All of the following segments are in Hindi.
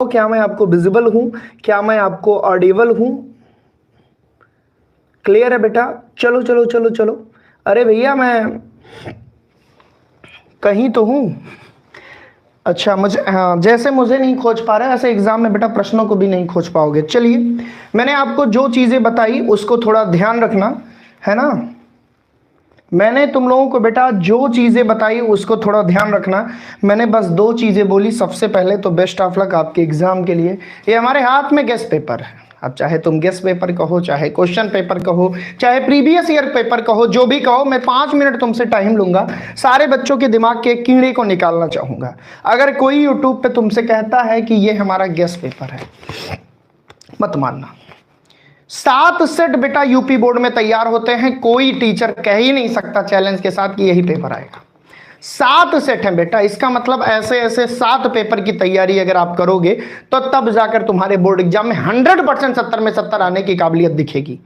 क्या मैं आपको विजिबल हूं? क्या मैं आपको ऑडिबल हूं? क्लियर है बेटा? चलो चलो चलो चलो। अरे भैया मैं कहीं तो हूं। अच्छा मुझे, हाँ, जैसे मुझे नहीं खोज पा रहे ऐसे एग्जाम में बेटा प्रश्नों को भी नहीं खोज पाओगे। चलिए, मैंने आपको जो चीजें बताई उसको थोड़ा ध्यान रखना है ना। मैंने तुम लोगों को बेटा जो चीजें बताई उसको थोड़ा ध्यान रखना। मैंने बस दो चीजें बोली। सबसे पहले तो बेस्ट ऑफ लक आपके एग्जाम के लिए। ये हमारे हाथ में गेस्ट पेपर है। अब चाहे तुम गेस्ट पेपर कहो, चाहे क्वेश्चन पेपर कहो, चाहे प्रीवियस ईयर पेपर कहो, जो भी कहो, मैं 5 मिनट तुमसे टाइम लूंगा। सारे बच्चों के दिमाग के कीड़े को निकालना चाहूंगा। अगर कोई यूट्यूब पे तुमसे कहता है कि ये हमारा गेस्ट पेपर है, मत मानना। 7 सेट बेटा यूपी बोर्ड में तैयार होते हैं। कोई टीचर कह ही नहीं सकता चैलेंज के साथ कि यही पेपर आएगा। 7 सेट हैं बेटा। इसका मतलब ऐसे ऐसे 7 पेपर की तैयारी अगर आप करोगे तो तब जाकर तुम्हारे बोर्ड एग्जाम में 100% 70 में 70 आने की काबिलियत दिखेगी।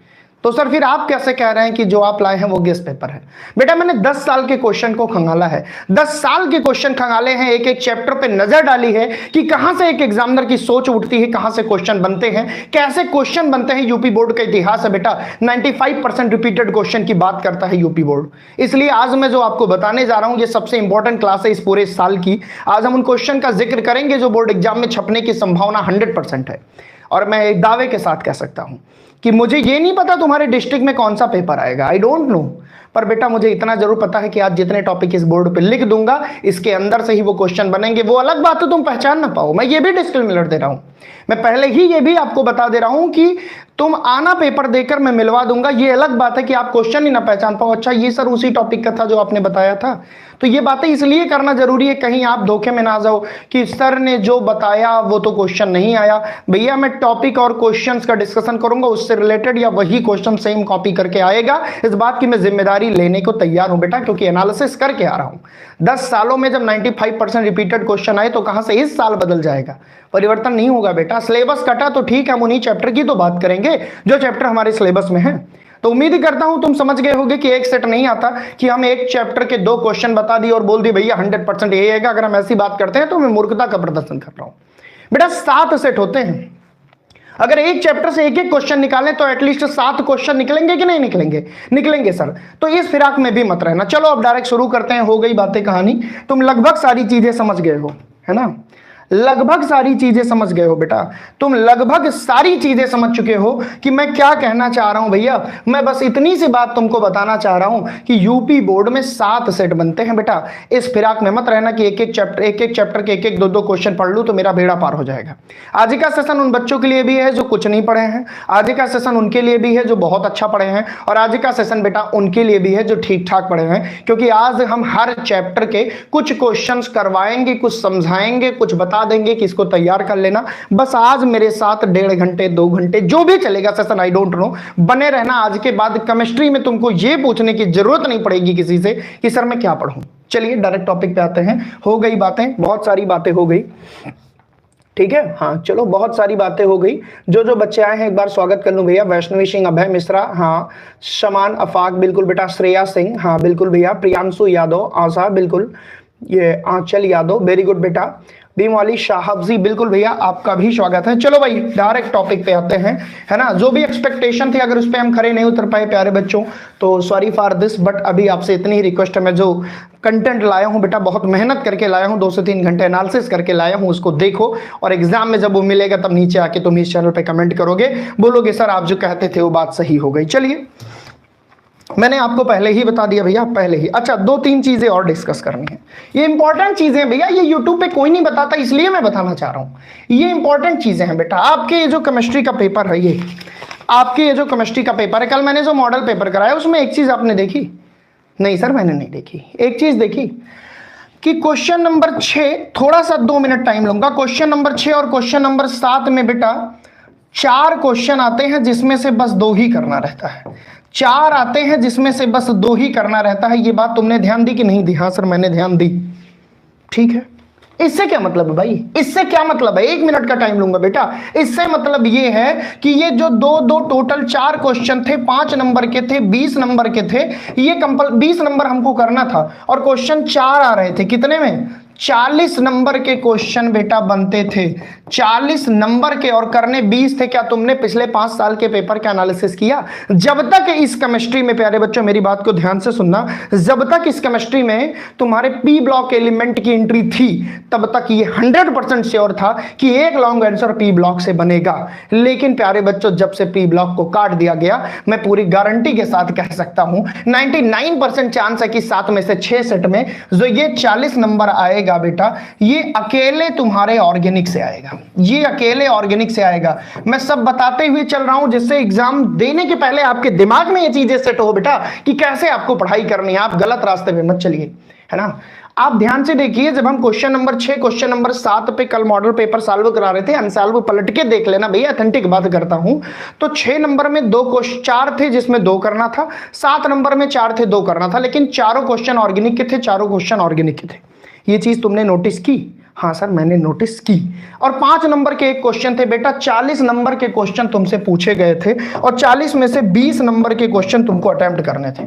तो सर फिर आप कैसे कह रहे हैं कि जो आप लाए हैं वो गेस्ट पेपर है? बेटा मैंने 10 साल के क्वेश्चन को खंगाला है। 10 साल के क्वेश्चन खंगाले हैं, एक एक चैप्टर पे नजर डाली है कि कहां से एक एग्जामिनर की सोच उठती है, कहां से क्वेश्चन बनते हैं, कैसे क्वेश्चन बनते हैं। यूपी बोर्ड का इतिहास है बेटा, 95% रिपीटेड क्वेश्चन की बात करता है यूपी बोर्ड। इसलिए आज मैं जो आपको बताने जा रहा हूं ये सबसे इंपॉर्टेंट क्लास है इस पूरे साल की। आज हम उन क्वेश्चन का जिक्र करेंगे जो बोर्ड एग्जाम में छपने की संभावना 100% है। और मैं एक दावे के साथ कह सकता हूं कि मुझे ये नहीं पता तुम्हारे डिस्ट्रिक्ट में कौन सा पेपर आएगा, आई डोंट नो, पर बेटा मुझे इतना जरूर पता है कि आज जितने टॉपिक इस बोर्ड पे लिख दूंगा इसके अंदर से ही वो क्वेश्चन बनेंगे। वो अलग बात है तुम पहचान ना पाओ, मैं ये भी डिस्क्लेमर दे रहा हूं। मैं पहले ही ये भी आपको बता दे रहा हूं कि तुम आना पेपर देकर मैं मिलवा दूंगा। ये अलग बात है कि आप क्वेश्चन ही ना पहचान पाओ। अच्छा ये सर उसी टॉपिक का था जो आपने बताया था। तो ये बातें इसलिए करना जरूरी है कहीं आप धोखे में ना जाओ कि सर ने जो बताया वो तो क्वेश्चन नहीं आया। भैया मैं टॉपिक और क्वेश्चंस का डिस्कशन करूंगा, उससे रिलेटेड या वही क्वेश्चन सेम कॉपी करके आएगा। इस बात की मैं जिम्मेदारी लेने को तैयार हूं बेटा, क्योंकि एनालिसिस करके आ रहा हूं। 10 सालों में जब 95% रिपीटेड क्वेश्चन आए तो कहां से इस साल बदल जाएगा? परिवर्तन नहीं होगा बेटा। सिलेबस कटा तो ठीक है, हम उन्हीं चैप्टर की तो बात करेंगे जो चैप्टर हमारे सिलेबस में है। तो उम्मीद करता हूं तुम समझ गए होगे कि एक सेट नहीं आता कि हम एक चैप्टर के 2 क्वेश्चन बता दिए और बोल दिए भैया 100% यही आएगा। अगर हम ऐसी बात करते हैं तो मैं मूर्खता का प्रदर्शन कर रहा हूं। बेटा 7 सेट होते हैं। अगर एक चैप्टर से एक एक क्वेश्चन निकालें तो एटलीस्ट 7 क्वेश्चन निकलेंगे कि नहीं निकलेंगे? निकलेंगे सर। तो इस फिराक में भी मत रहना। चलो अब डायरेक्ट शुरू करते हैं। हो गई बातें कहानी। तुम लगभग सारी चीजें समझ गए हो, है ना? लगभग सारी चीजें समझ गए हो बेटा। तुम लगभग सारी चीजें समझ चुके हो कि मैं क्या कहना चाह रहा हूं। भैया मैं बस इतनी सी बात तुमको बताना चाह रहा हूं कि यूपी बोर्ड में 7 सेट बनते हैं बेटा। इस फिराक में मत रहना कि एक एक चैप्टर के एक एक 2-2 क्वेश्चन पढ़ लूं तो मेरा बेड़ा पार हो जाएगा। आज का सेशन उन बच्चों के लिए भी है जो कुछ नहीं पढ़े हैं, आज का सेशन उनके लिए भी है जो बहुत अच्छा पढ़े हैं, और आज का सेशन बेटा उनके लिए भी है जो ठीक ठाक पढ़े हैं। क्योंकि आज हम हर चैप्टर के कुछ क्वेश्चंस करवाएंगे, कुछ समझाएंगे, कुछ बता देंगे कि इसको तैयार कर लेना। बस आज मेरे साथ 1.5 घंटे 2 घंटे जो भी चलेगा सेशन, आई डोंट नो, बने रहना। आज के बाद केमिस्ट्री में तुमको ये पूछने की जरूरत नहीं पड़ेगी किसी से कि सर मैं क्या पढ़ूं। चलिए डायरेक्ट टॉपिक पे आते हैं। हो गई बातें, बहुत सारी बातें हो गई, ठीक है। हाँ चलो बहुत सारी बातें हो गई। जो बच्चे आए हैं एक बार स्वागत कर लूं भैया। वैष्णवी सिंह, अभय मिश्रा, हाँ, शमान अफाक, बिल्कुल बेटा। श्रेया सिंह, हाँ बिल्कुल भैया। प्रियांशु यादव, आशा, बिल्कुल। ये आंचल यादव, वेरी गुड बेटा। भीमवाली साहब जी, बिल्कुल भैया आपका भी स्वागत है। चलो भाई डायरेक्ट टॉपिक पे आते हैं, है ना। जो भी एक्सपेक्टेशन थी अगर उस पे हम खरे नहीं उतर पाए प्यारे बच्चों तो सॉरी फॉर दिस, बट अभी आपसे इतनी ही रिक्वेस्ट है। मैं जो कंटेंट लाया हूं बेटा बहुत मेहनत करके लाया हूं, 2 से 3 घंटे एनालिसिस करके लाया हूं, उसको देखो और एग्जाम में जब वो मिलेगा तब नीचे आके तुम इस चैनल पे कमेंट करोगे, बोलोगे सर आप जो कहते थे वो बात सही हो गई। चलिए मैंने आपको पहले ही बता दिया भैया, पहले ही। अच्छा 2-3 चीजें और डिस्कस करनी है। ये इंपॉर्टेंट चीजें हैं भैया, ये यूट्यूब पे कोई नहीं बताता इसलिए मैं बताना चाह रहा हूं। ये इंपॉर्टेंट चीजें हैं बेटा। आपके ये जो केमिस्ट्री का पेपर है, ये आपके ये जो केमिस्ट्री का पेपर है, कल मैंने जो मॉडल पेपर कराया उसमें एक चीज आपने देखी? नहीं सर मैंने नहीं देखी। एक चीज देखी कि क्वेश्चन नंबर 6, थोड़ा सा 2 मिनट टाइम लूंगा। क्वेश्चन नंबर 6 और क्वेश्चन नंबर 7 में बेटा 4 क्वेश्चन आते हैं जिसमें से बस 2 ही करना रहता है। 4 आते हैं जिसमें से बस 2 ही करना रहता है। ये बात तुमने ध्यान दी कि नहीं दी? हाँ सर मैंने ध्यान दी, ठीक है। इससे क्या मतलब है भाई? इससे क्या मतलब है? 1 मिनट का टाइम लूंगा बेटा। इससे मतलब ये है कि ये जो 2-2 टोटल 4 क्वेश्चन थे, 5 नंबर के थे, 20 नंबर के थे, ये 20 नंबर हमको करना था और क्वेश्चन 4 आ रहे थे। कितने में? 40 नंबर के क्वेश्चन बेटा बनते थे, 40 नंबर के, और करने 20 थे। क्या तुमने पिछले 5 साल के पेपर का एनालिसिस किया? जब तक इस केमिस्ट्री में, प्यारे बच्चों मेरी बात को ध्यान से सुनना, जब तक इस केमिस्ट्री में तुम्हारे पी ब्लॉक एलिमेंट की एंट्री थी, तब तक ये 100% श्योर था कि एक लॉन्ग आंसर पी ब्लॉक से बनेगा। लेकिन प्यारे बच्चों, जब से पी ब्लॉक को काट दिया गया, मैं पूरी गारंटी के साथ कह सकता हूं 99% चांस है कि 7 में से 6 सेट में जो ये 40 नंबर आएगा बेटा, ये अकेले तुम्हारे ऑर्गेनिक से आएगा, ये अकेले ऑर्गेनिक से आएगा। मैं सब बताते हुए चल रहा हूं जिससे एग्जाम देने के पहले आपके दिमाग में ये चीजें सेट हो बेटा कि कैसे आपको पढ़ाई करनी है, आप गलत रास्ते पे मत चलिए, है ना। आप ध्यान से देखिए, जब हम क्वेश्चन नंबर 6 क्वेश्चन नंबर 7 पे कल मॉडल पेपर सॉल्व करा रहे थे, अनसॉल्व पलट के देख लेना भैया, ऑथेंटिक बात करता हूं। तो 6 नंबर में 2 क्वेश्चन 4 थे जिसमें 2 करना था, 7 नंबर में 4 थे 2 करना था, लेकिन चारों क्वेश्चन ऑर्गेनिक के थे, चारों क्वेश्चन ऑर्गेनिक के थे। ये चीज तुमने नोटिस की? हाँ सर मैंने नोटिस की। और 5 नंबर के एक क्वेश्चन थे बेटा, 40 नंबर के क्वेश्चन तुमसे पूछे गए थे और 40 में से 20 नंबर के क्वेश्चन तुमको अटेम्प्ट करने थे।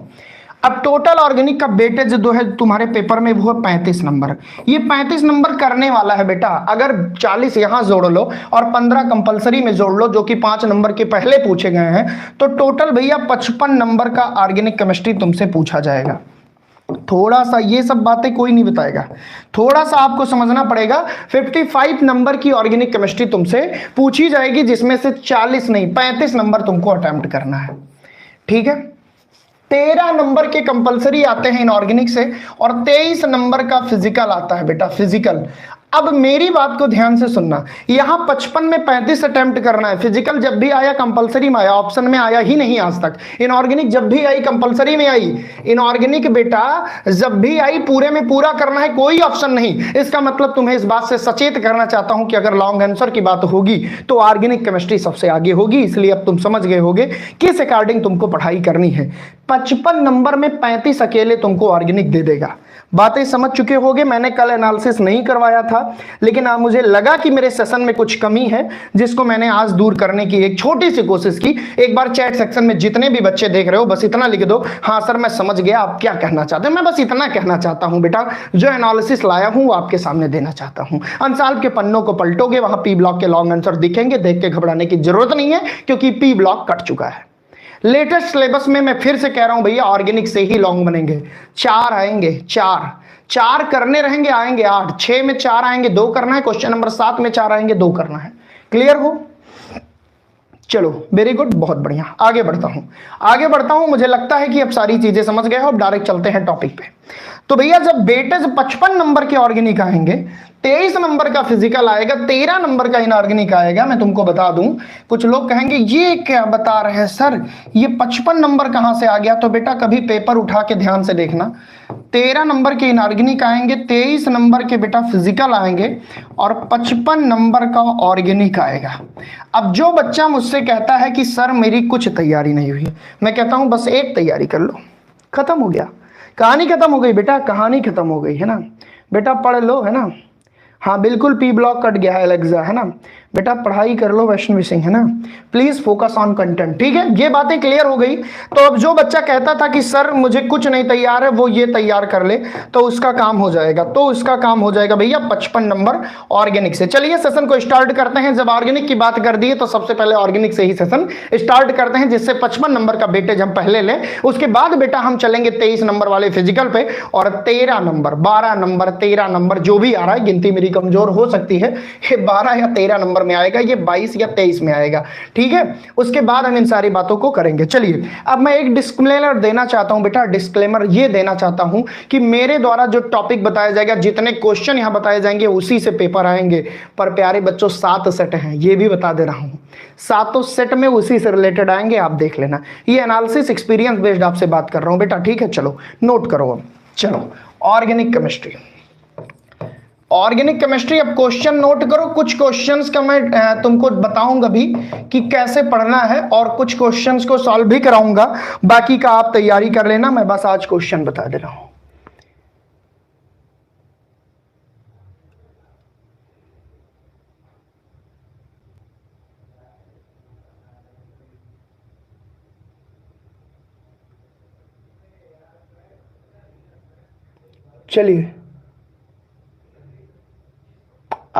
अब टोटल ऑर्गेनिक का वेटेज जो है तुम्हारे पेपर में वो है 35 नंबर। ये 35 नंबर करने वाला है बेटा, अगर 40 यहां जोड़ लो और 15 कंपलसरी में जोड़ लो जो कि 5 नंबर के पहले पूछे गए हैं, तो टोटल भैया 55 नंबर का ऑर्गेनिक केमिस्ट्री तुमसे पूछा जाएगा। थोड़ा सा ये सब बातें कोई नहीं बताएगा, थोड़ा सा आपको समझना पड़ेगा। 55 नंबर की ऑर्गेनिक केमिस्ट्री तुमसे पूछी जाएगी, जिसमें से 40 नहीं 35 नंबर तुमको अटेम्प्ट करना है, ठीक है। 13 नंबर के कंपलसरी आते हैं इनऑर्गेनिक से और 23 नंबर का फिजिकल आता है बेटा, फिजिकल। अब मेरी बात को ध्यान से सुनना, यहां 55 में 35 अटेम्प्ट करना है। फिजिकल जब भी आया कंपलसरी में आया, ऑप्शन में आया ही नहीं आज तक। इनऑर्गेनिक जब भी आई कंपलसरी में आई। इनऑर्गेनिक बेटा जब भी आई पूरे में पूरा करना है, कोई ऑप्शन नहीं। इसका मतलब तुम्हें इस बात से सचेत करना चाहता हूं कि अगर लॉन्ग आंसर की बात होगी तो ऑर्गेनिक केमिस्ट्री सबसे आगे होगी। इसलिए अब तुम समझ गए होगे किस अकॉर्डिंग तुमको पढ़ाई करनी है। 55 नंबर में 35 अकेले तुमको ऑर्गेनिक दे देगा। बातें समझ चुके होगे। मैंने कल एनालिसिस नहीं करवाया था, लेकिन आज मुझे लगा कि मेरे सेशन में कुछ कमी है, जिसको मैंने आज दूर करने की एक छोटी सी कोशिश की। एक बार चैट सेक्शन में जितने भी बच्चे देख रहे हो बस इतना लिख दो, हाँ सर मैं समझ गया आप क्या कहना चाहते हो। मैं बस इतना कहना चाहता हूं बेटा, जो एनालिसिस लाया हूं वो आपके सामने देना चाहता हूं। अनसॉल्व के पन्नों को पलटोगे, वहां पी ब्लॉक के लॉन्ग आंसर दिखेंगे, देख के घबराने की जरूरत नहीं है क्योंकि पी ब्लॉक कट चुका है। लेटेस्ट सिलेबस में मैं फिर से कह रहा हूं भैया, ऑर्गेनिक से ही लॉन्ग बनेंगे। 4 आएंगे, 4 करने रहेंगे, आएंगे 8, 6 में 4 आएंगे 2 करना है, क्वेश्चन नंबर 7 में 4 आएंगे 2 करना है। क्लियर हो? चलो वेरी गुड, बहुत बढ़िया। आगे बढ़ता हूं। मुझे लगता है कि अब सारी चीजें समझ गए हो। अब डायरेक्ट चलते हैं टॉपिक पे। तो भैया जब वेटेज 55 नंबर के ऑर्गेनिक आएंगे, 23 नंबर का फिजिकल आएगा, 13 नंबर का इनऑर्गेनिक आएगा। मैं तुमको बता दूं, कुछ लोग कहेंगे ये क्या बता रहे हैं सर, ये 55 नंबर कहां से आ गया? तो बेटा कभी पेपर उठा के ध्यान से देखना, 13 नंबर के इनऑर्गेनिक आएंगे, 23 नंबर के बेटा फिजिकल आएंगे और 55 नंबर का ऑर्गेनिक आएगा। अब जो बच्चा मुझसे कहता है कि सर मेरी कुछ तैयारी नहीं हुई, मैं कहता हूं बस एक तैयारी कर लो, खत्म हो गया, कहानी खत्म हो गई बेटा, कहानी खत्म हो गई, है ना बेटा। पढ़ लो, है ना। हाँ बिल्कुल, पी ब्लॉक कट गया है एलेक्सा, है ना बेटा। पढ़ाई कर लो वैष्णवी सिंह, है ना। प्लीज फोकस ऑन कंटेंट, ठीक है। ये बातें क्लियर हो गई। तो अब जो बच्चा कहता था कि सर मुझे कुछ नहीं तैयार है, वो ये तैयार कर ले तो उसका काम हो जाएगा। तो उसका काम हो जाएगा भैया 55 नंबर ऑर्गेनिक से। चलिए सेशन को स्टार्ट करते हैं। जब ऑर्गेनिक की बात कर दी है तो सबसे पहले ऑर्गेनिक से ही सेशन स्टार्ट करते हैं, जिससे 55 नंबर का वेटेज हम पहले लें। उसके बाद बेटा हम चलेंगे 23 नंबर वाले फिजिकल पे और 13 नंबर, 12 नंबर, 13 नंबर जो भी आ रहा है, गिनती मेरी कमजोर हो सकती है, ये 12 या 13 नंबर में आएगा, ये 22 या 23 में आएगा, ठीक है। उसके बाद हम इन सारी बातों को करेंगे। चलिए अब मैं एक डिस्क्लेमर देना चाहता हूं बेटा, डिस्क्लेमर ये देना चाहता हूं कि मेरे द्वारा जो टॉपिक बताया जाएगा, जितने क्वेश्चन यहां बताए जाएंगे उसी से पेपर आएंगे। पर प्यारे बच्चों 7 सेट हैं, ये भी बता दे रहा हूं, 7 सेट में उसी से रिलेटेड आएंगे, आप देख लेना। ये एनालिसिस एक्सपीरियंस बेस्ड आपसे बात कर रहा हूं बेटा, ठीक है। चलो नोट करो। अब चलो ऑर्गेनिक केमिस्ट्री, ऑर्गेनिक केमिस्ट्री। अब क्वेश्चन नोट करो। कुछ क्वेश्चंस का मैं तुमको बताऊंगा भी कि कैसे पढ़ना है और कुछ क्वेश्चंस को सॉल्व भी कराऊंगा, बाकी का आप तैयारी कर लेना। मैं बस आज क्वेश्चन बता दे रहा हूं। चलिए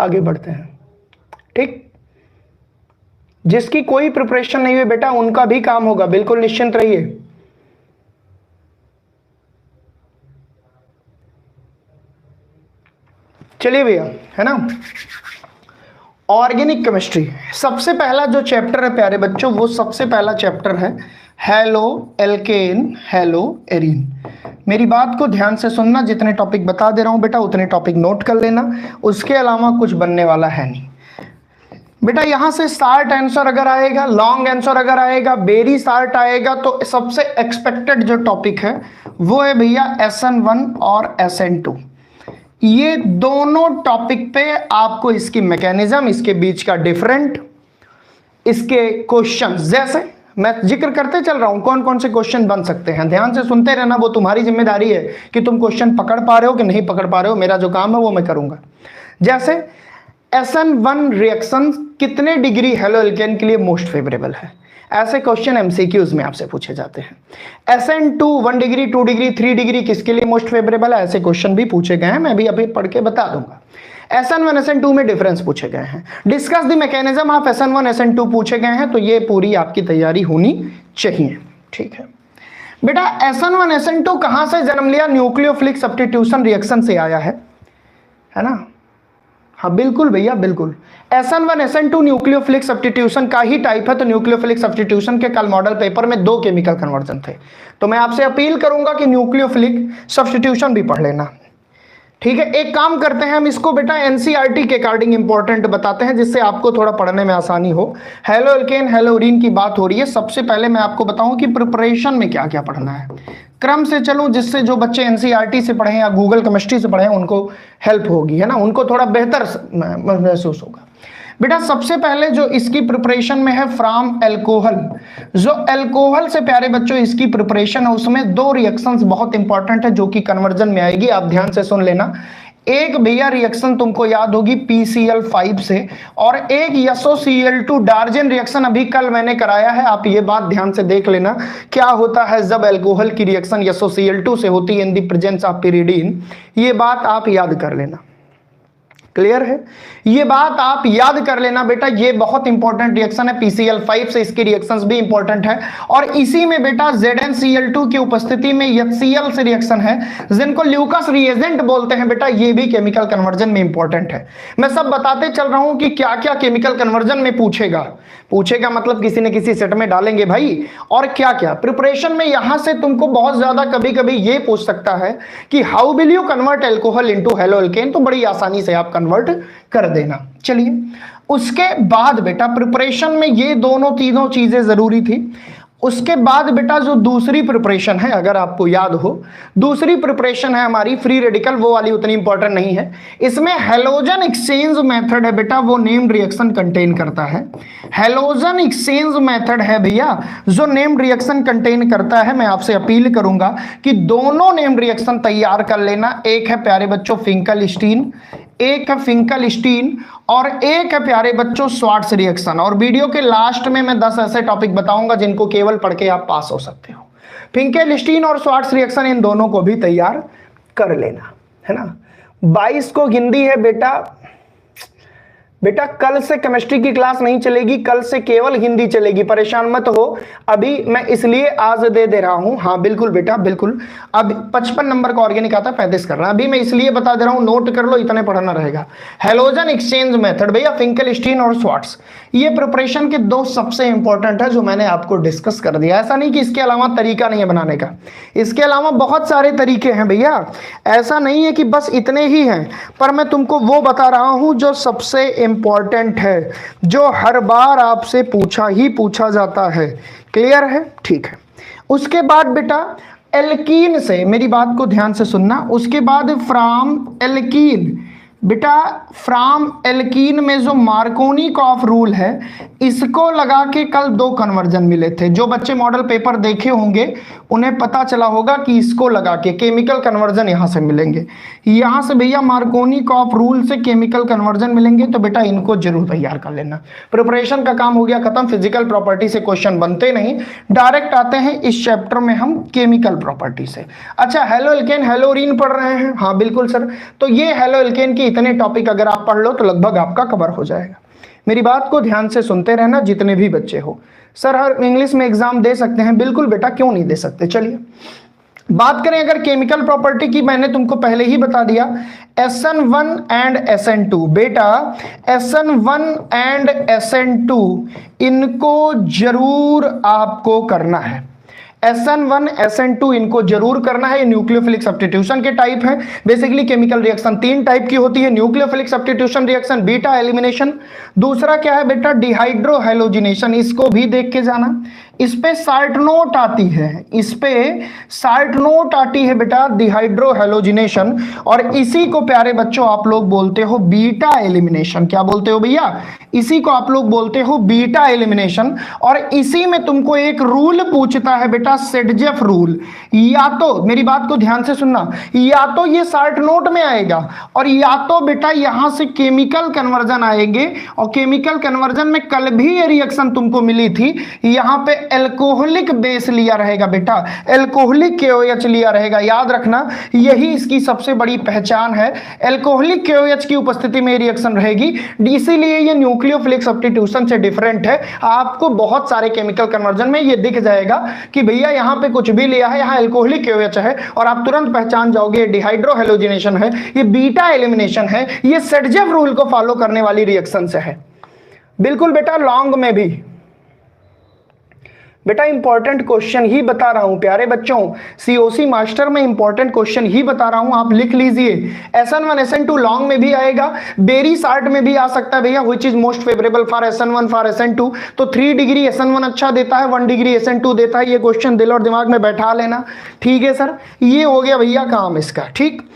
आगे बढ़ते हैं। ठीक, जिसकी कोई प्रिपरेशन नहीं हुई बेटा उनका भी काम होगा, बिल्कुल निश्चिंत रहिए। चलिए भैया, है ना, ऑर्गेनिक केमिस्ट्री सबसे पहला जो चैप्टर है प्यारे बच्चों, वो सबसे पहला चैप्टर है हेलो एल्केन हेलो एरीन। मेरी बात को ध्यान से सुनना, जितने टॉपिक बता दे रहा हूं बेटा उतने टॉपिक नोट कर लेना, उसके अलावा कुछ बनने वाला है नहीं बेटा। यहां से शार्ट आंसर अगर आएगा, लॉन्ग आंसर अगर आएगा, वेरी शार्ट आएगा, तो सबसे एक्सपेक्टेड जो टॉपिक है वो है भैया SN1 और SN2। ये दोनों टॉपिक पे आपको इसकी मैकेनिज्म, इसके बीच का डिफरेंट, इसके क्वेश्चन, जैसे मैं जिक्र करते चल रहा हूं कौन कौन से क्वेश्चन बन सकते हैं, ध्यान से सुनते रहना। वो तुम्हारी जिम्मेदारी है कि तुम क्वेश्चन पकड़ पा रहे हो कि नहीं पकड़ पा रहे हो, मेरा जो काम है वो मैं करूंगा। जैसे SN1 रिएक्शन कितने डिग्री हेलो एल्केन के लिए मोस्ट फेवरेबल है, ऐसे क्वेश्चन MCQs में आपसे पूछे जाते हैं। SN2 1 डिग्री, 2 डिग्री, 3 डिग्री किसके लिए मोस्ट फेवरेबल है, ऐसे क्वेश्चन भी पूछे गए हैं, मैं भी अभी पढ़ के बता दूंगा। SN1 SN2 में डिफरेंस पूछे गए हैं। Discuss the mechanism of SN1 SN2 पूछे गए हैं, तो ये पूरी आपकी तैयारी होनी चाहिए। ठीक है बेटा, SN1 SN2 कहां से जन्म लिया, न्यूक्लियोफिलिक सब्स्टिट्यूशन रिएक्शन से आया है ना। हाँ बिल्कुल भैया बिल्कुल, SN1 SN2 न्यूक्लियोफिलिक सब्स्टिट्यूशन का ही टाइप है। तो न्यूक्लियोफिलिक सब्स्टिट्यूशन के कल मॉडल पेपर में 2 केमिकल कन्वर्जन थे, तो मैं आपसे अपील करूंगा कि न्यूक्लियोफिलिक सब्स्टिट्यूशन भी पढ़ लेना। ठीक है, एक काम करते हैं हम इसको बेटा NCERT के अकॉर्डिंग इंपॉर्टेंट बताते हैं, जिससे आपको थोड़ा पढ़ने में आसानी हो। हेलो एल्केन हेलो एरीन की बात हो रही है, सबसे पहले मैं आपको बताऊं कि प्रिपरेशन में क्या क्या पढ़ना है, क्रम से चलूं, जिससे जो बच्चे NCERT से पढ़े या गूगल केमिस्ट्री से पढ़े उनको हेल्प होगी, है ना, उनको थोड़ा बेहतर महसूस होगा। बेटा सबसे पहले जो इसकी प्रिपरेशन में है फ्रॉम एल्कोहल, जो एल्कोहल से प्यारे बच्चों इसकी प्रिपरेशन है, उसमें 2 रिएक्शंस बहुत इंपॉर्टेंट है जो कि कन्वर्जन में आएगी, आप ध्यान से सुन लेना। एक भैया रिएक्शन तुमको याद होगी PCl5 से, और एक SOCl2 डार्जन रिएक्शन अभी कल मैंने कराया है, आप ये बात ध्यान से देख लेना क्या होता है जब एल्कोहल की रिएक्शन SOCl2 से होती है in the presence of pyridine, ये बात आप याद कर लेना। क्लियर है, ये बात आप याद कर लेना बेटा, ये बहुत इंपॉर्टेंट रिएक्शन है। PCl5 से इसकी रिएक्शंस भी इंपॉर्टेंट है, और इसी में बेटा ZnCl2 की उपस्थिति में HCl से रिएक्शन है, जिनको ल्यूकास रिएजेंट बोलते हैं बेटा, ये भी केमिकल कन्वर्जन में इंपॉर्टेंट है। मैं सब बताते चल रहा हूं कि क्या क्या केमिकल कन्वर्जन में पूछेगा मतलब किसी न किसी सेट में डालेंगे भाई, और क्या क्या प्रिपरेशन में यहां से तुमको बहुत ज्यादा कभी कभी ये पूछ सकता है कि how will you convert alcohol into halo alkane, तो बड़ी आसानी से आप कन्वर्ट कर देना। चलिए उसके बाद बेटा प्रिपरेशन में ये दोनों तीनों चीजें जरूरी थी। उसके बाद बेटा जो दूसरी प्रिपरेशन है, अगर आपको याद हो, दूसरी प्रिपरेशन है हमारी फ्री रेडिकल, वो वाली उतनी इंपॉर्टेंट नहीं है। इसमें हेलोजन एक्सचेंज मेथड है बेटा, वो नेम्ड रिएक्शन कंटेन करता है। हेलोजन एक्सचेंज मेथड है भैया जो नेम्ड रिएक्शन कंटेन करता है। मैं आपसे अपील करूंगा कि दोनों नेम्ड रिएक्शन तैयार कर लेना। एक है प्यारे बच्चों फिंकलस्टीन, एक है फिंकलस्टीन, और एक है प्यारे बच्चों स्वार्ट्स रिएक्शन। और वीडियो के लास्ट में मैं 10 ऐसे टॉपिक बताऊंगा जिनको केवल पढ़ के आप पास हो सकते हो। फिंकलस्टीन और स्वार्ट्स रिएक्शन, इन दोनों को भी तैयार कर लेना, है ना। 22 को हिंदी है बेटा कल से केमिस्ट्री की क्लास नहीं चलेगी, कल से केवल हिंदी चलेगी, परेशान मत हो। अभी मैं इसलिए आज दे रहा हूं, हाँ बिल्कुल बेटा बिल्कुल। अब 55 नंबर का ऑर्गेनिक आता है, 35 कर रहा है, अभी मैं इसलिए बता दे रहा हूं, नोट कर लो, इतने पढ़ना रहेगा। हेलोजन एक्सचेंज मेथड भैया फिंकलस्टीन और स्वार्ट्स, ये प्रिपरेशन के 2 सबसे इंपॉर्टेंट है जो मैंने आपको डिस्कस कर दिया। ऐसा नहीं कि इसके अलावा तरीका नहीं है बनाने का, इसके अलावा बहुत सारे तरीके हैं भैया, ऐसा नहीं है कि बस इतने ही हैं, पर मैं तुमको वो बता रहा हूं जो सबसे इंपॉर्टेंट है, जो हर बार आपसे पूछा जाता है। क्लियर है, ठीक है। उसके बाद बेटा एल्कीन से, मेरी बात को ध्यान से सुनना, उसके बाद फ्रॉम एल्कीन, बेटा फ्रॉम एल्कीन में जो मार्कोनिकॉफ रूल है, इसको लगा के कल 2 कन्वर्जन मिले थे। जो बच्चे मॉडल पेपर देखे होंगे उन्हें पता चला होगा कि इसको लगा के केमिकल कन्वर्जन यहां से मिलेंगे, यहां से भैया मार्कोनिकॉफ रूल से केमिकल कन्वर्जन मिलेंगे, तो बेटा इनको जरूर तैयार कर लेना। प्रिपरेशन का काम हो गया खत्म, फिजिकल प्रॉपर्टी से क्वेश्चन बनते नहीं, डायरेक्ट आते हैं इस चैप्टर में हम केमिकल प्रॉपर्टी से। अच्छा हेलो एल्केन हेलो एरीन पढ़ रहे हैं, हाँ बिल्कुल सर, तो ये हेलो एल्केन की इतने टॉपिक अगर आप पढ़ लो तो लगभग आपका कवर हो जाएगा। मेरी बात को ध्यान से सुनते रहना जितने भी बच्चे हो। सर हर इंग्लिश में एग्जाम दे सकते हैं, बिल्कुल बेटा, क्यों नहीं दे सकते। चलिए बात करें अगर केमिकल प्रॉपर्टी की, मैंने तुमको पहले ही बता दिया SN1 एंड SN2। बेटा SN1 एंड SN2 इनको जरूर आपको करना है। SN1 SN2 इनको जरूर करना है। ये न्यूक्लियोफिलिक सब्स्टिट्यूशन के टाइप है। बेसिकली केमिकल रिएक्शन 3 टाइप की होती है, nucleophilic substitution reaction, beta elimination, दूसरा क्या है बेटा डिहाइड्रो हैलोजिनेशन। इसको भी देख के जाना। इस पे शार्ट नोट आती है, इस पे शार्ट नोट आती है बेटा डिहाइड्रो हैलोजिनेशन, और इसी को प्यारे बच्चों आप लोग बोलते हो बीटा एलिमिनेशन। क्या बोलते हो भैया? इसी को आप लोग बोलते हो बीटा एलिमिनेशन। और इसी में तुमको एक रूल पूछता है बेटा, सेडजेफ रूल। या तो मेरी बात को ध्यान से सुनना, या तो ये शार्ट नोट में आएगा, और या तो बेटा यहां से केमिकल कन्वर्जन आएंगे। और केमिकल कन्वर्जन में कल भी ये रिएक्शन तुमको मिली थी, यहां पे एल्कोहलिक बेस लिया रहेगा बेटा, एल्कोहलिक KOH लिया रहेगा। याद रखना यही इसकी सबसे बड़ी पहचान है, एल्कोहलिक KOH की उपस्थिति में रिएक्शन रहेगी। इसीलिए ये न्यूक्लियोफिलिक सब्स्टिट्यूशन से डिफरेंट है। आपको बहुत सारे केमिकल कन्वर्जन में ये दिख जाएगा कि भैया यहां पे कुछ भी लिया है, यहां एल्कोहलिक KOH है, और आप तुरंत पहचान जाओगे डिहाइड्रो हैलोजिनेशन है, ये बीटा एलिमिनेशन है, ये सेडजेफ रूल को फॉलो करने वाली रिएक्शन से है। बिल्कुल बेटा, लॉन्ग में भी बेटा इंपॉर्टेंट क्वेश्चन ही बता रहा हूं प्यारे बच्चों, COC मास्टर में इंपॉर्टेंट क्वेश्चन ही बता रहा हूं, आप लिख लीजिए। SN1 SN2 लॉन्ग में भी आएगा, बेरी शार्ट में भी आ सकता है भैया। Which is most favourable for SN1 for SN2? तो 3 डिग्री SN1 अच्छा देता है, 1 डिग्री SN2 देता है। ये क्वेश्चन दिल और दिमाग में बैठा लेना, ठीक है सर। ये हो गया भैया काम इसका, ठीक।